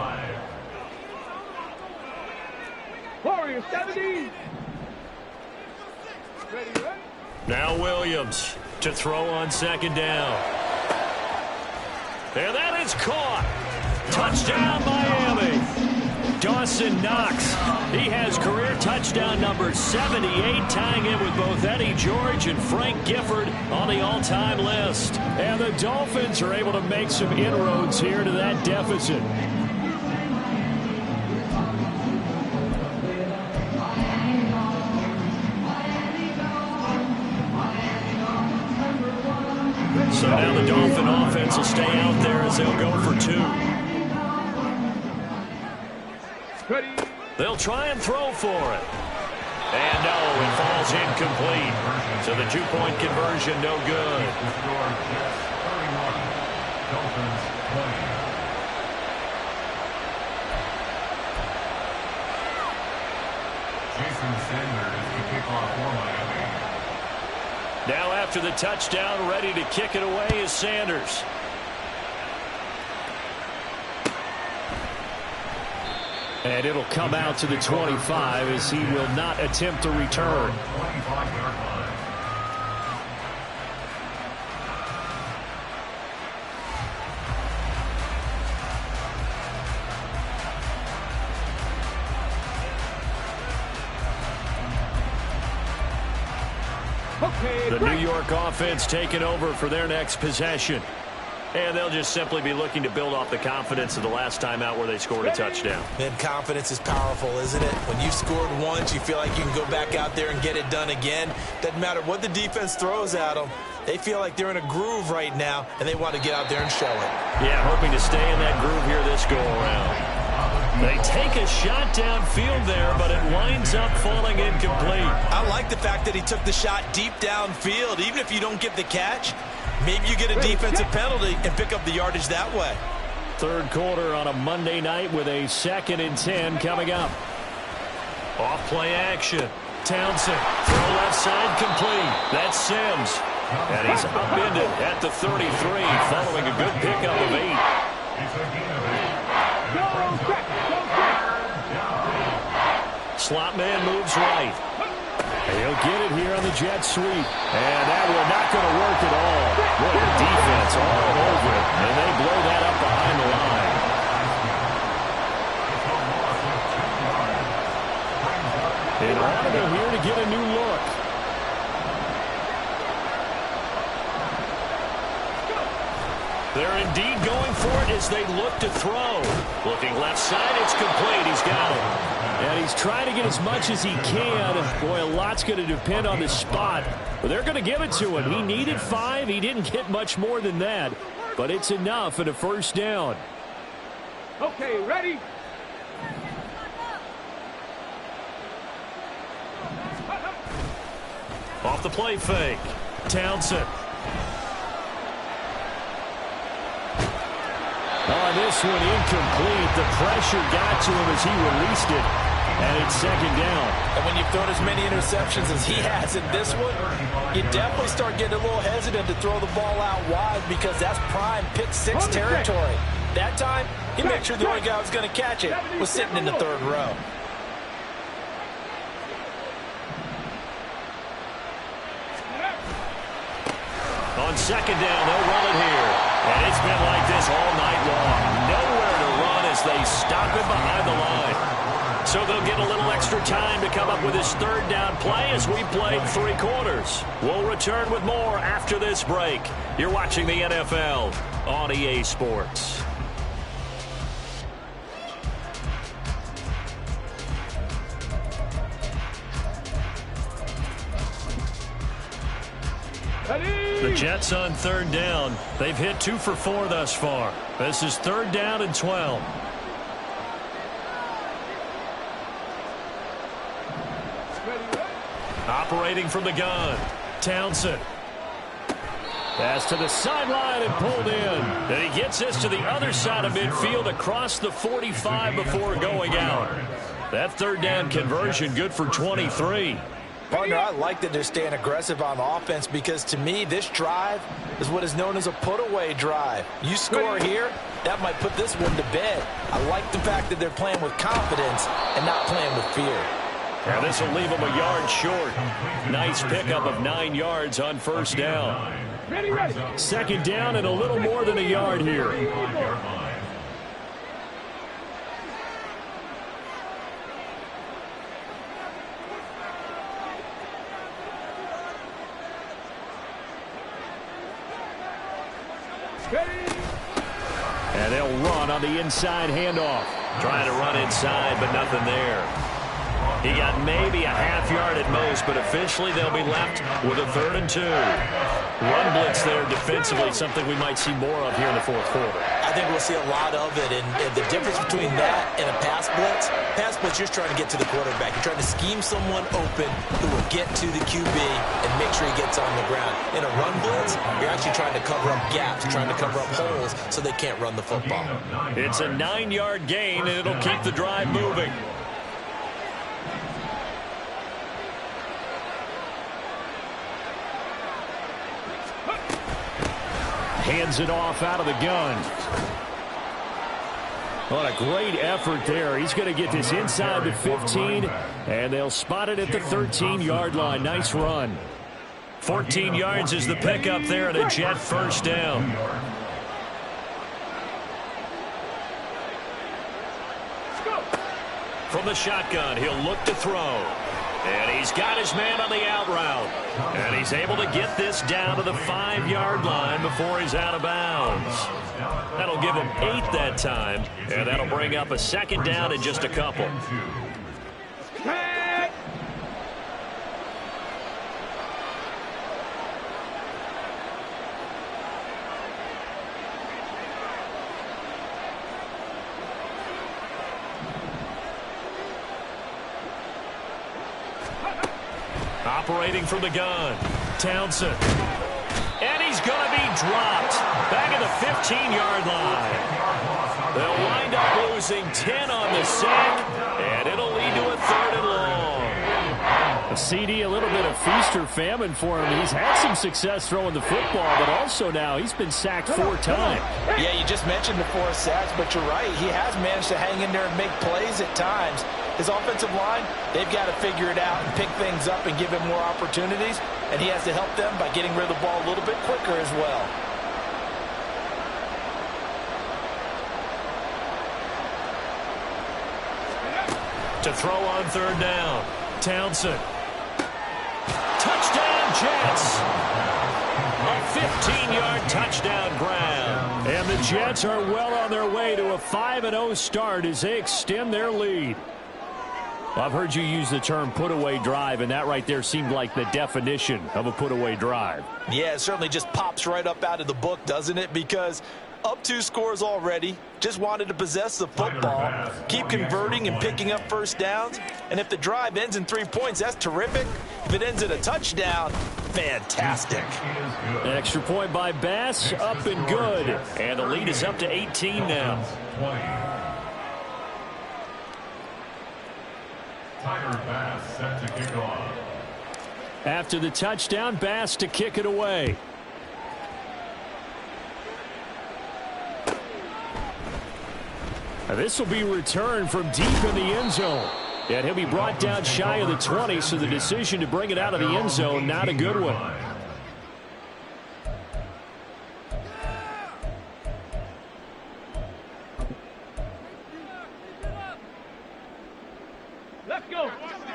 Warriors 70. Now Williams to throw on 2nd down. And that is caught. Touchdown, Miami. Dawson Knox. He has career touchdown number 78, tying in with both Eddie George and Frank Gifford on the all-time list. And the Dolphins are able to make some inroads here to that deficit. So now the Dolphin offense will stay out there as they'll go for 2. They'll try and throw for it. And no, it falls incomplete. So the 2-point conversion, no good. Jason Sanders to kick off for Miami. Now after the touchdown, ready to kick it away is Sanders. And it'll come out to the 25 as he will not attempt to return. The New York offense taking over for their next possession. And they'll just simply be looking to build off the confidence of the last time out where they scored a touchdown. And confidence is powerful, isn't it? When you've scored once, you feel like you can go back out there and get it done again. Doesn't matter what the defense throws at them. They feel like they're in a groove right now, and they want to get out there and show it. Yeah, hoping to stay in that groove here this go-around. They take a shot downfield there, but it winds up falling incomplete. I like the fact that he took the shot deep downfield. Even if you don't get the catch, maybe you get a defensive penalty and pick up the yardage that way. 3rd quarter on a Monday night with a 2nd and 10 coming up. Off play action. Townsend, throw left side complete. That's Sims. And he's upended at the 33 following a good pickup of 8. Slot man moves right. He'll get it here on the jet sweep. And that will not going to work at all. What a defense all over it. And they blow that up behind the line. And Audible here to get a new look. They're indeed going for it as they look to throw. Looking left side, it's complete. He's got it. And he's trying to get as much as he can. Boy, a lot's going to depend on the spot. But they're going to give it to him. He needed 5. He didn't get much more than that. But it's enough at a 1st down. Okay, ready? Off the play fake. Townsend. On this one, incomplete. The pressure got to him as he released it. And it's 2nd down. And when you've thrown as many interceptions as he has in this one, you definitely start getting a little hesitant to throw the ball out wide because that's prime pick 6 territory. That time, he made sure the only guy who was going to catch it was sitting in the 3rd row. On 2nd down, they'll run it here. And it's been like this all night long. Nowhere to run as they stop it behind the line. So they'll get a little extra time to come up with his 3rd down play as we played 3 quarters. We'll return with more after this break. You're watching the NFL on EA Sports. The Jets on 3rd down. They've hit 2 for 4 thus far. This is 3rd down and 12. Operating from the gun, Townsend. Pass to the sideline and pulled in. And he gets this to the other side of midfield across the 45 before going out. That third down conversion good for 23. Partner, I like that they're staying aggressive on offense because, to me, this drive is what is known as a put-away drive. You score here, that might put this one to bed. I like the fact that they're playing with confidence and not playing with fear. And this will leave them a yard short. Nice pickup of 9 yards on first down. Second down and a little more than a yard here. And they'll run on the inside handoff. Trying to run inside, but nothing there. He got maybe a half yard at most, but officially they'll be left with a 3rd and 2. Run blitz there defensively, something we might see more of here in the fourth quarter. I think we'll see a lot of it, and the difference between that and a pass blitz, you're trying to get to the quarterback. You're trying to scheme someone open who will get to the QB and make sure he gets on the ground. In a run blitz, you're actually trying to cover up gaps, trying to cover up holes so they can't run the football. It's a 9-yard gain, and it'll keep the drive moving. Hands it off out of the gun. What a great effort there. He's going to get this inside the 15, and they'll spot it at the 13-yard line. Nice run. 14 yards is the pickup there, and a Jet first down. From the shotgun, he'll look to throw. And he's got his man on the out route. And he's able to get this down to the 5-yard line before he's out of bounds. That'll give him 8 that time. And that'll bring up a second down in just a couple. Operating from the gun, Townsend. And he's going to be dropped back at the 15-yard line. They'll wind up losing 10 on the sack, and it'll lead to a 3rd and long. A CD, a little bit of feast or famine for him. He's had some success throwing the football, but also now he's been sacked 4 times. Yeah, you just mentioned the 4 sacks, but you're right. He has managed to hang in there and make plays at times. His offensive line, they've got to figure it out and pick things up and give him more opportunities, and he has to help them by getting rid of the ball a little bit quicker as well. To throw on 3rd down, Townsend. Touchdown, Jets. A 15-yard touchdown grab. And the Jets are well on their way to a 5-0 start as they extend their lead. I've heard you use the term put-away drive, and that right there seemed like the definition of a put-away drive. Yeah, it certainly just pops right up out of the book, doesn't it? Because up 2 scores already, just wanted to possess the football, keep converting and picking up first downs. And if the drive ends in 3 points, that's terrific. If it ends in a touchdown, fantastic. An extra point by Bass, up and good. And the lead is up to 18 now. Bass set to kick off. After the touchdown, Bass to kick it away. Now this will be returned from deep in the end zone. And he'll be brought down shy of the 20, so the decision to bring it out of the end zone, not a good one.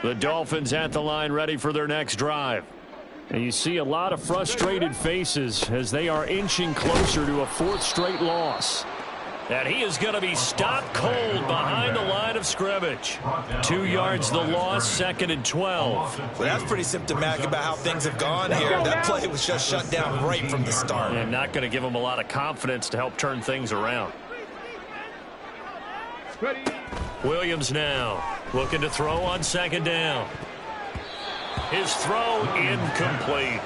The Dolphins at the line ready for their next drive. And you see a lot of frustrated faces as they are inching closer to a 4th straight loss. And he is going to be stopped cold behind the line of scrimmage. 2 yards the loss, 2nd and 12. Well, that's pretty symptomatic about how things have gone here. That play was just shut down right from the start. And not going to give him a lot of confidence to help turn things around. Williams now looking to throw on 2nd down. His throw incomplete.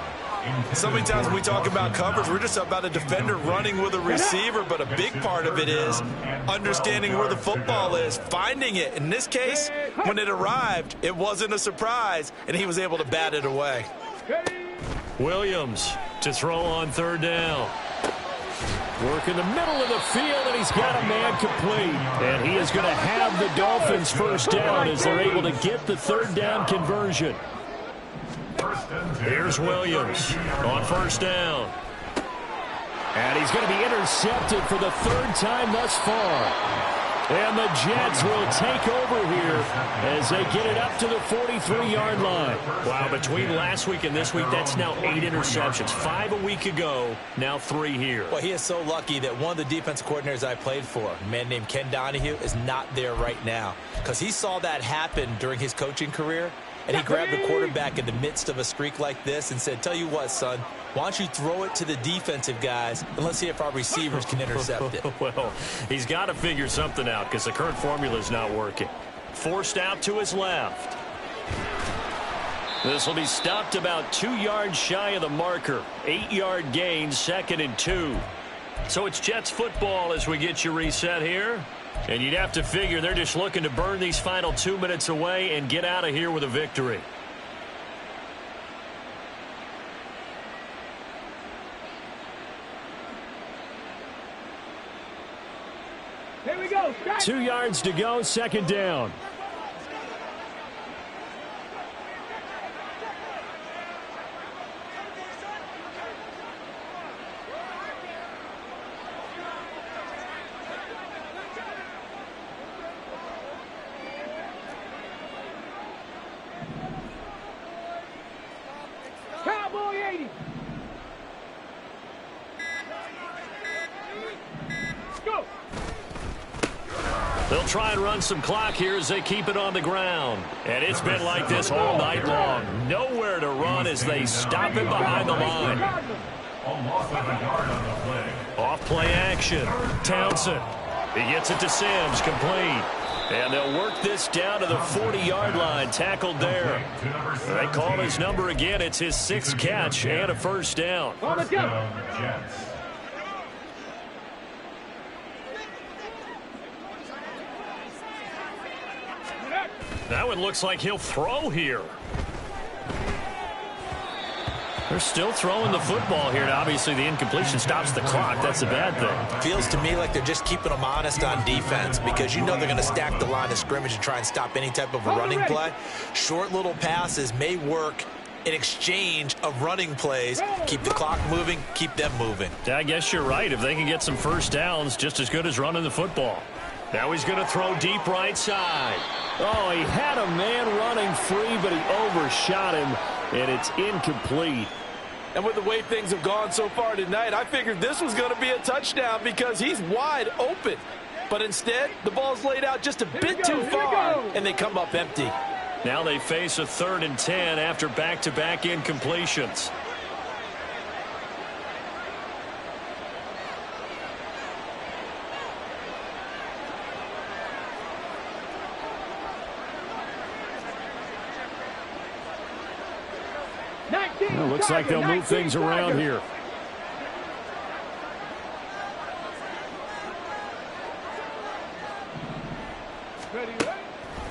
So many times when we talk about coverage, we're just about a defender running with a receiver, but a big part of it is understanding where the football is, finding it. In this case, when it arrived, it wasn't a surprise, and he was able to bat it away. Williams to throw on third down. Work in the middle of the field, and he's got a man complete. And he is going to have the Dolphins first down as they're able to get the third down conversion. Here's Williams on first down. And he's going to be intercepted for the third time thus far. And the Jets will take over here as they get it up to the 43-yard line. Wow, between last week and this week, that's now 8 interceptions. 5 a week ago, now 3 here. Well, he is so lucky that one of the defense coordinators I played for, a man named Ken Donahue, is not there right now. Because he saw that happen during his coaching career, and he grabbed the quarterback in the midst of a streak like this and said, tell you what, son, why don't you throw it to the defensive guys, and let's see if our receivers can intercept it. Well, he's got to figure something out because the current formula is not working. Forced out to his left. This will be stopped about 2 yards shy of the marker. 8-yard gain, 2nd and 2. So it's Jets football as we get you reset here. And you'd have to figure they're just looking to burn these final 2 minutes away and get out of here with a victory. Here we go. 2 yards to go, second down. Cowboy 80. Go. They'll try and run some clock here as they keep it on the ground. And it's been like this all night long. Nowhere to run as they stop him behind the line. Off play action. Townsend. He gets it to Sims, complete. And they'll work this down to the 40-yard line, tackled there. They call his number again. It's his 6th catch and a first down. Let's go. That one looks like he'll throw here. They're still throwing the football here. Now, obviously, the incompletion stops the clock. That's a bad thing. Feels to me like they're just keeping them honest on defense because you know they're going to stack the line of scrimmage and try and stop any type of a running play. Short little passes may work in exchange of running plays. Keep the clock moving, keep them moving. I guess you're right. If they can get some first downs, just as good as running the football. Now he's going to throw deep right side. Oh, he had a man running free, but he overshot him, and it's incomplete. And with the way things have gone so far tonight, I figured this was going to be a touchdown because he's wide open. But instead, the ball's laid out just a bit too far, and they come up empty. Now they face a 3rd and 10 after back-to-back incompletions. Well, looks like they'll move things around here.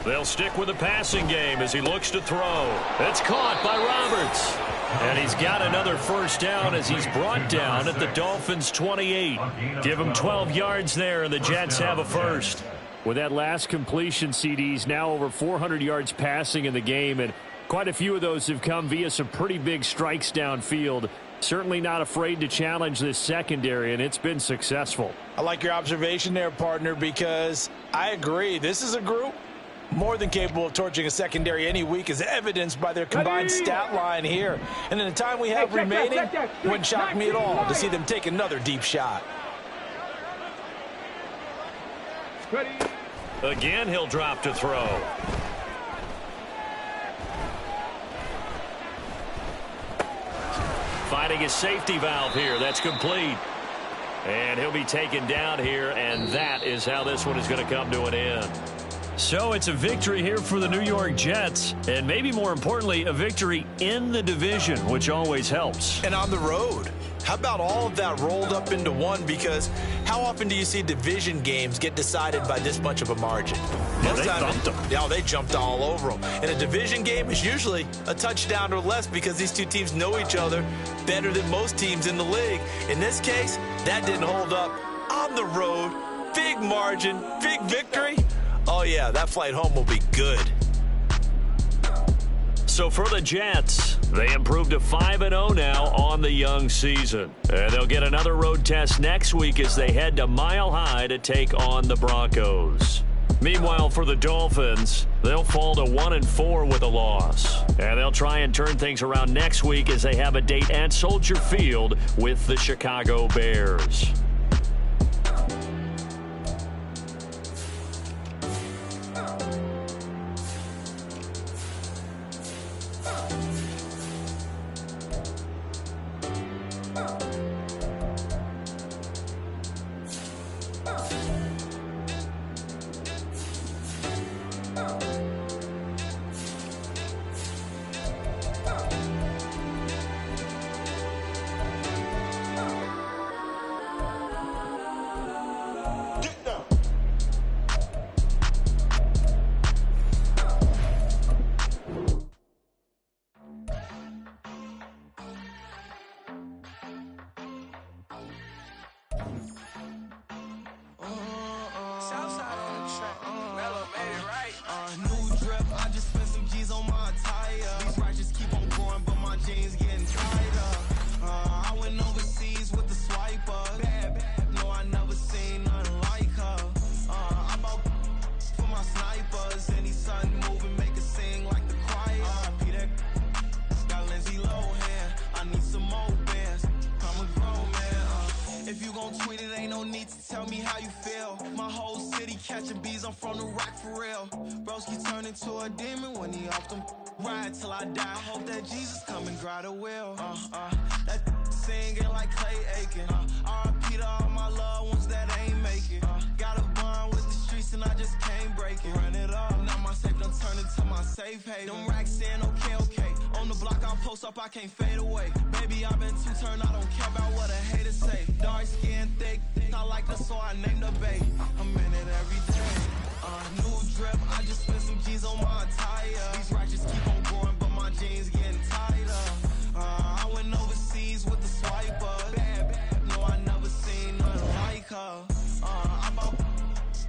They'll stick with the passing game as he looks to throw. It's caught by Roberts. And he's got another first down as he's brought down at the Dolphins' 28. Give him 12 yards there, and the Jets have a first. With that last completion, CD's now over 400 yards passing in the game, and quite a few of those have come via some pretty big strikes downfield. Certainly not afraid to challenge this secondary, and it's been successful. I like your observation there, partner, because I agree. This is a group more than capable of torching a secondary any week, as evidenced by their combined stat line here. And in the time we have remaining, wouldn't shock me at all to see them take another deep shot. Again, he'll drop to throw. Finding his safety valve here. That's complete. And he'll be taken down here, and that is how this one is going to come to an end. So it's a victory here for the New York Jets, and maybe more importantly, a victory in the division, which always helps. And on the road. How about all of that rolled up into one? Because how often do you see division games get decided by this much of a margin? They thumped them. Yeah, they jumped all over them. And a division game is usually a touchdown or less because these two teams know each other better than most teams in the league. In this case, that didn't hold up. On the road, big margin, big victory. Oh, yeah, that flight home will be good. So for the Jets, they improved to 5-0 now on the young season. And they'll get another road test next week as they head to Mile High to take on the Broncos. Meanwhile, for the Dolphins, they'll fall to 1-4 with a loss. And they'll try and turn things around next week as they have a date at Soldier Field with the Chicago Bears. I can't fade away. Baby, I've been too turned, I don't care about what a hater say. Dark skin, thick, I like her, so I named her babe. I'm in it every day. New drip, I just spent some G's on my attire. These righteous keep on growing, but my jeans getting tighter. I went overseas with the swiper. Bad, no, I never seen nothing like her. I bought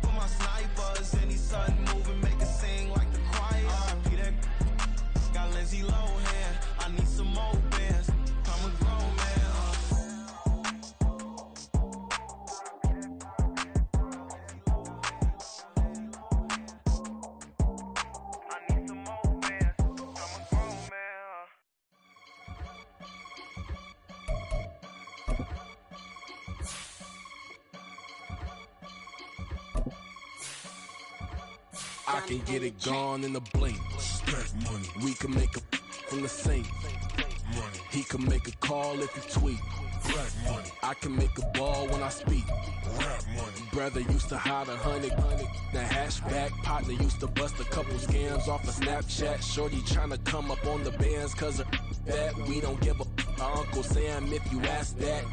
for my snipers. Any sudden moving, make it sing like the choir. Peter got Lindsay Lohan. I need some more bands. I'm a grown man. I need some more bands. I'm a grown man. I can get it gone in a blink. Money. We can make a from the sink. Money. He can make a call if he tweet. Black money. I can make a ball when I speak. Rap money. Brother used to hide 100. The hashback partner used to bust a couple scams off of Snapchat. Shorty tryna come up on the bands cause of that. We don't give a Uncle Sam if you ask that.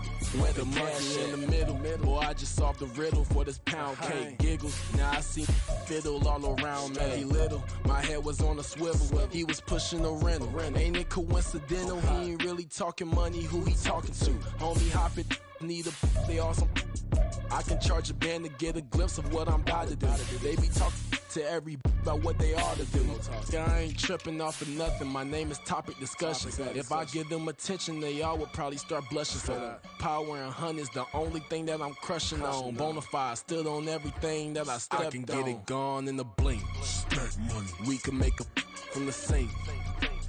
Where the money in the middle. Boy, I just solved the riddle for this pound cake. Giggles. Now I see fiddle all around me. Little. My head was on a swivel. He was pushing a rental. Ain't it coincidental? He ain't really talking money. Who he talking to? Homie hopping. Need a they awesome. I can charge a band to get a glimpse of what I'm about to do. They be talking to every about what they ought to do. I ain't tripping off of nothing. My name is Topic Discussion. If I give them attention, they all would probably start blushing. So power and hunt is the only thing that I'm crushing on. Bonafide stood on everything that I stepped on. I can get it gone in a blink. Money. We can make a from the sink.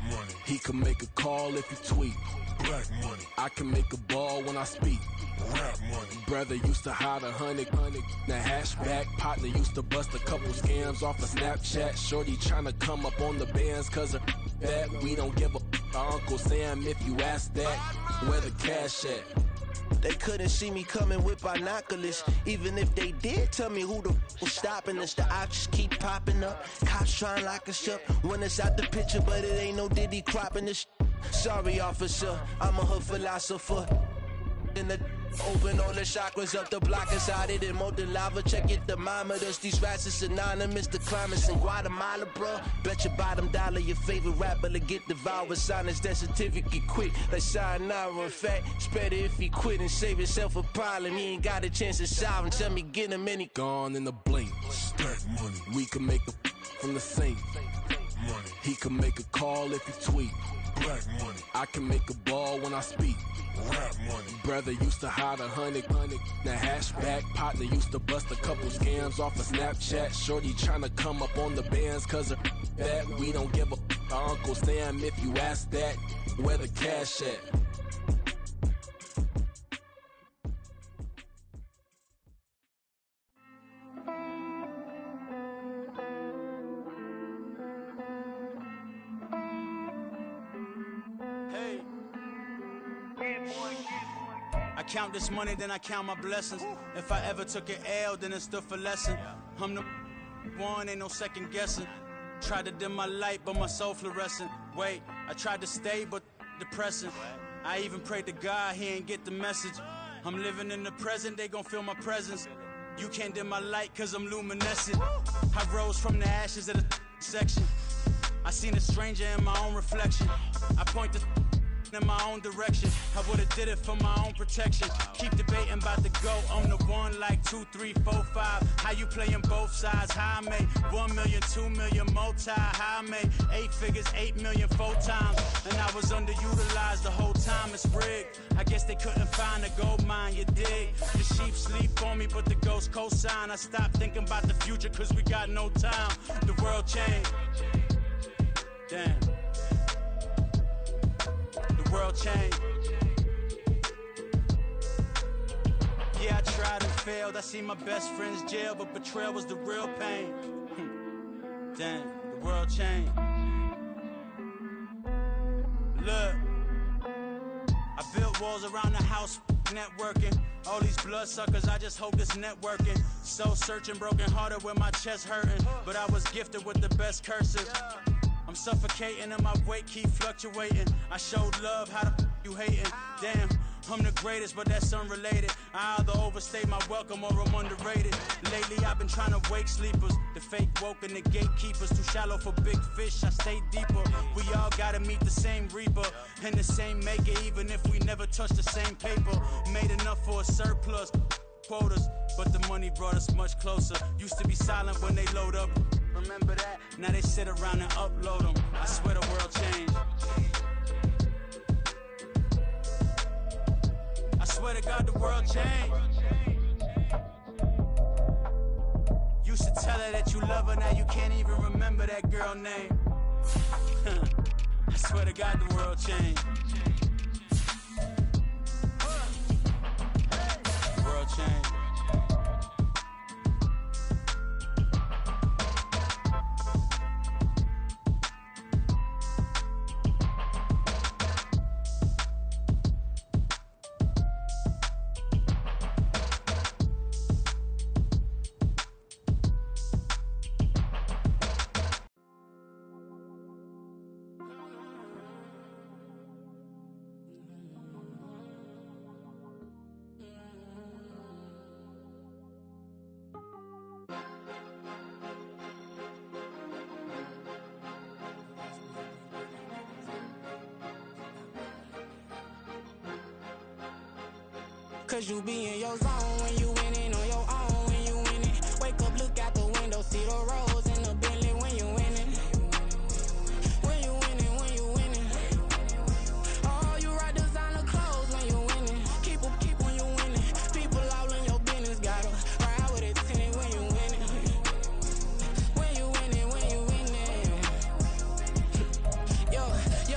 Money. He can make a call if he tweet. Black money. I can make a ball when I speak. Rap money. Brother used to hide 100. The hashback partner used to bust a couple scams off of Snapchat. Shorty tryna come up on the bands cause of that. We don't give a Uncle Sam if you ask that. Where the cash at? They couldn't see me coming with binoculars. Even if they did tell me who the was stopping us, the options keep popping up. Cops trying to lock us up when it's out the picture, but it ain't no Diddy cropping this. Sorry, officer, I'm a hood philosopher. In the open all the chakras up the block inside it and molten lava. Check your thermometers. These rats is synonymous. The climates in Guatemala, bro. Bet your bottom dollar your favorite rapper to get devoured. Sign his death certificate quick. Like sayonara. In fact, it's better if he quit and save himself a problem. He ain't got a chance to solve him. Tell me get him any. Gone in the blink. Stack money. We can make a from the sink. Money. He can make a call if he tweet. Black money. I can make a ball when I speak. Rap money. Brother used to hide 100. The hashback partner used to bust a couple scams off of Snapchat. Shorty tryna come up on the bands cause of that. We don't give a our Uncle Sam if you ask that. Where the cash at? I count this money, then I count my blessings. If I ever took an L, then it stood for lesson. I'm the one, ain't no second guessing. Tried to dim my light, but my soul fluorescent. Wait, I tried to stay, but depressing. I even prayed to God, he ain't get the message. I'm living in the present, they gon' feel my presence. You can't dim my light, cause I'm luminescent. I rose from the ashes of the section. I seen a stranger in my own reflection. I point the in my own direction. I would've did it for my own protection. Keep debating about the go. I'm the one like 2, 3, 4, 5. How you playing both sides? How I made 1 million, 2 million, multi. How I made 8 figures, 8 million 4 times. And I was underutilized the whole time. It's rigged. I guess they couldn't find a gold mine. You dig? The sheep sleep on me, but the ghost cosign. I stopped thinking about the future cause we got no time. The world changed. Damn. World change. Yeah, I tried and failed. I see my best friends jail, but betrayal was the real pain. Damn, the world changed. Look, I built walls around the house, networking. All these bloodsuckers, I just hope this networking. Soul searching, broken hearted with my chest hurting. But I was gifted with the best cursive. I'm suffocating and my weight keep fluctuating. I showed love, how the you hating? Damn, I'm the greatest, but that's unrelated. I either overstay my welcome or I'm underrated. Lately I've been trying to wake sleepers. The fake woke and the gatekeepers. Too shallow for big fish, I stay deeper. We all gotta meet the same reaper and the same maker, even if we never touch the same paper. Made enough for a surplus quotas, but the money brought us much closer. Used to be silent when they load up. Remember that? Now they sit around and upload them. I swear the world changed. I swear to God the world changed. Used to tell her that you love her, now you can't even remember that girl name. I swear to God the world changed. The world changed. Cause you be in your zone when you winning on your own when you winning. Wake up, look out the window, see the rose in the Bentley when you winning. When you winning, when you winning. Oh, you right designer clothes when you winning. Keep when you winning. People all in your business, gotta ride with it tinted when you winning. When you winning, when you winning. Yo,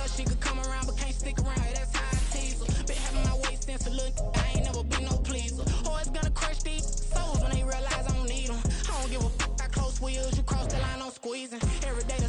she could come around but can't stick around. That's how I tease her. Been having my waist since a little. I ain't never been no pleaser. Always gonna crush these souls when they realize I don't need them. I don't give a fuck how close we is. You cross the line, I'm squeezing. Every day the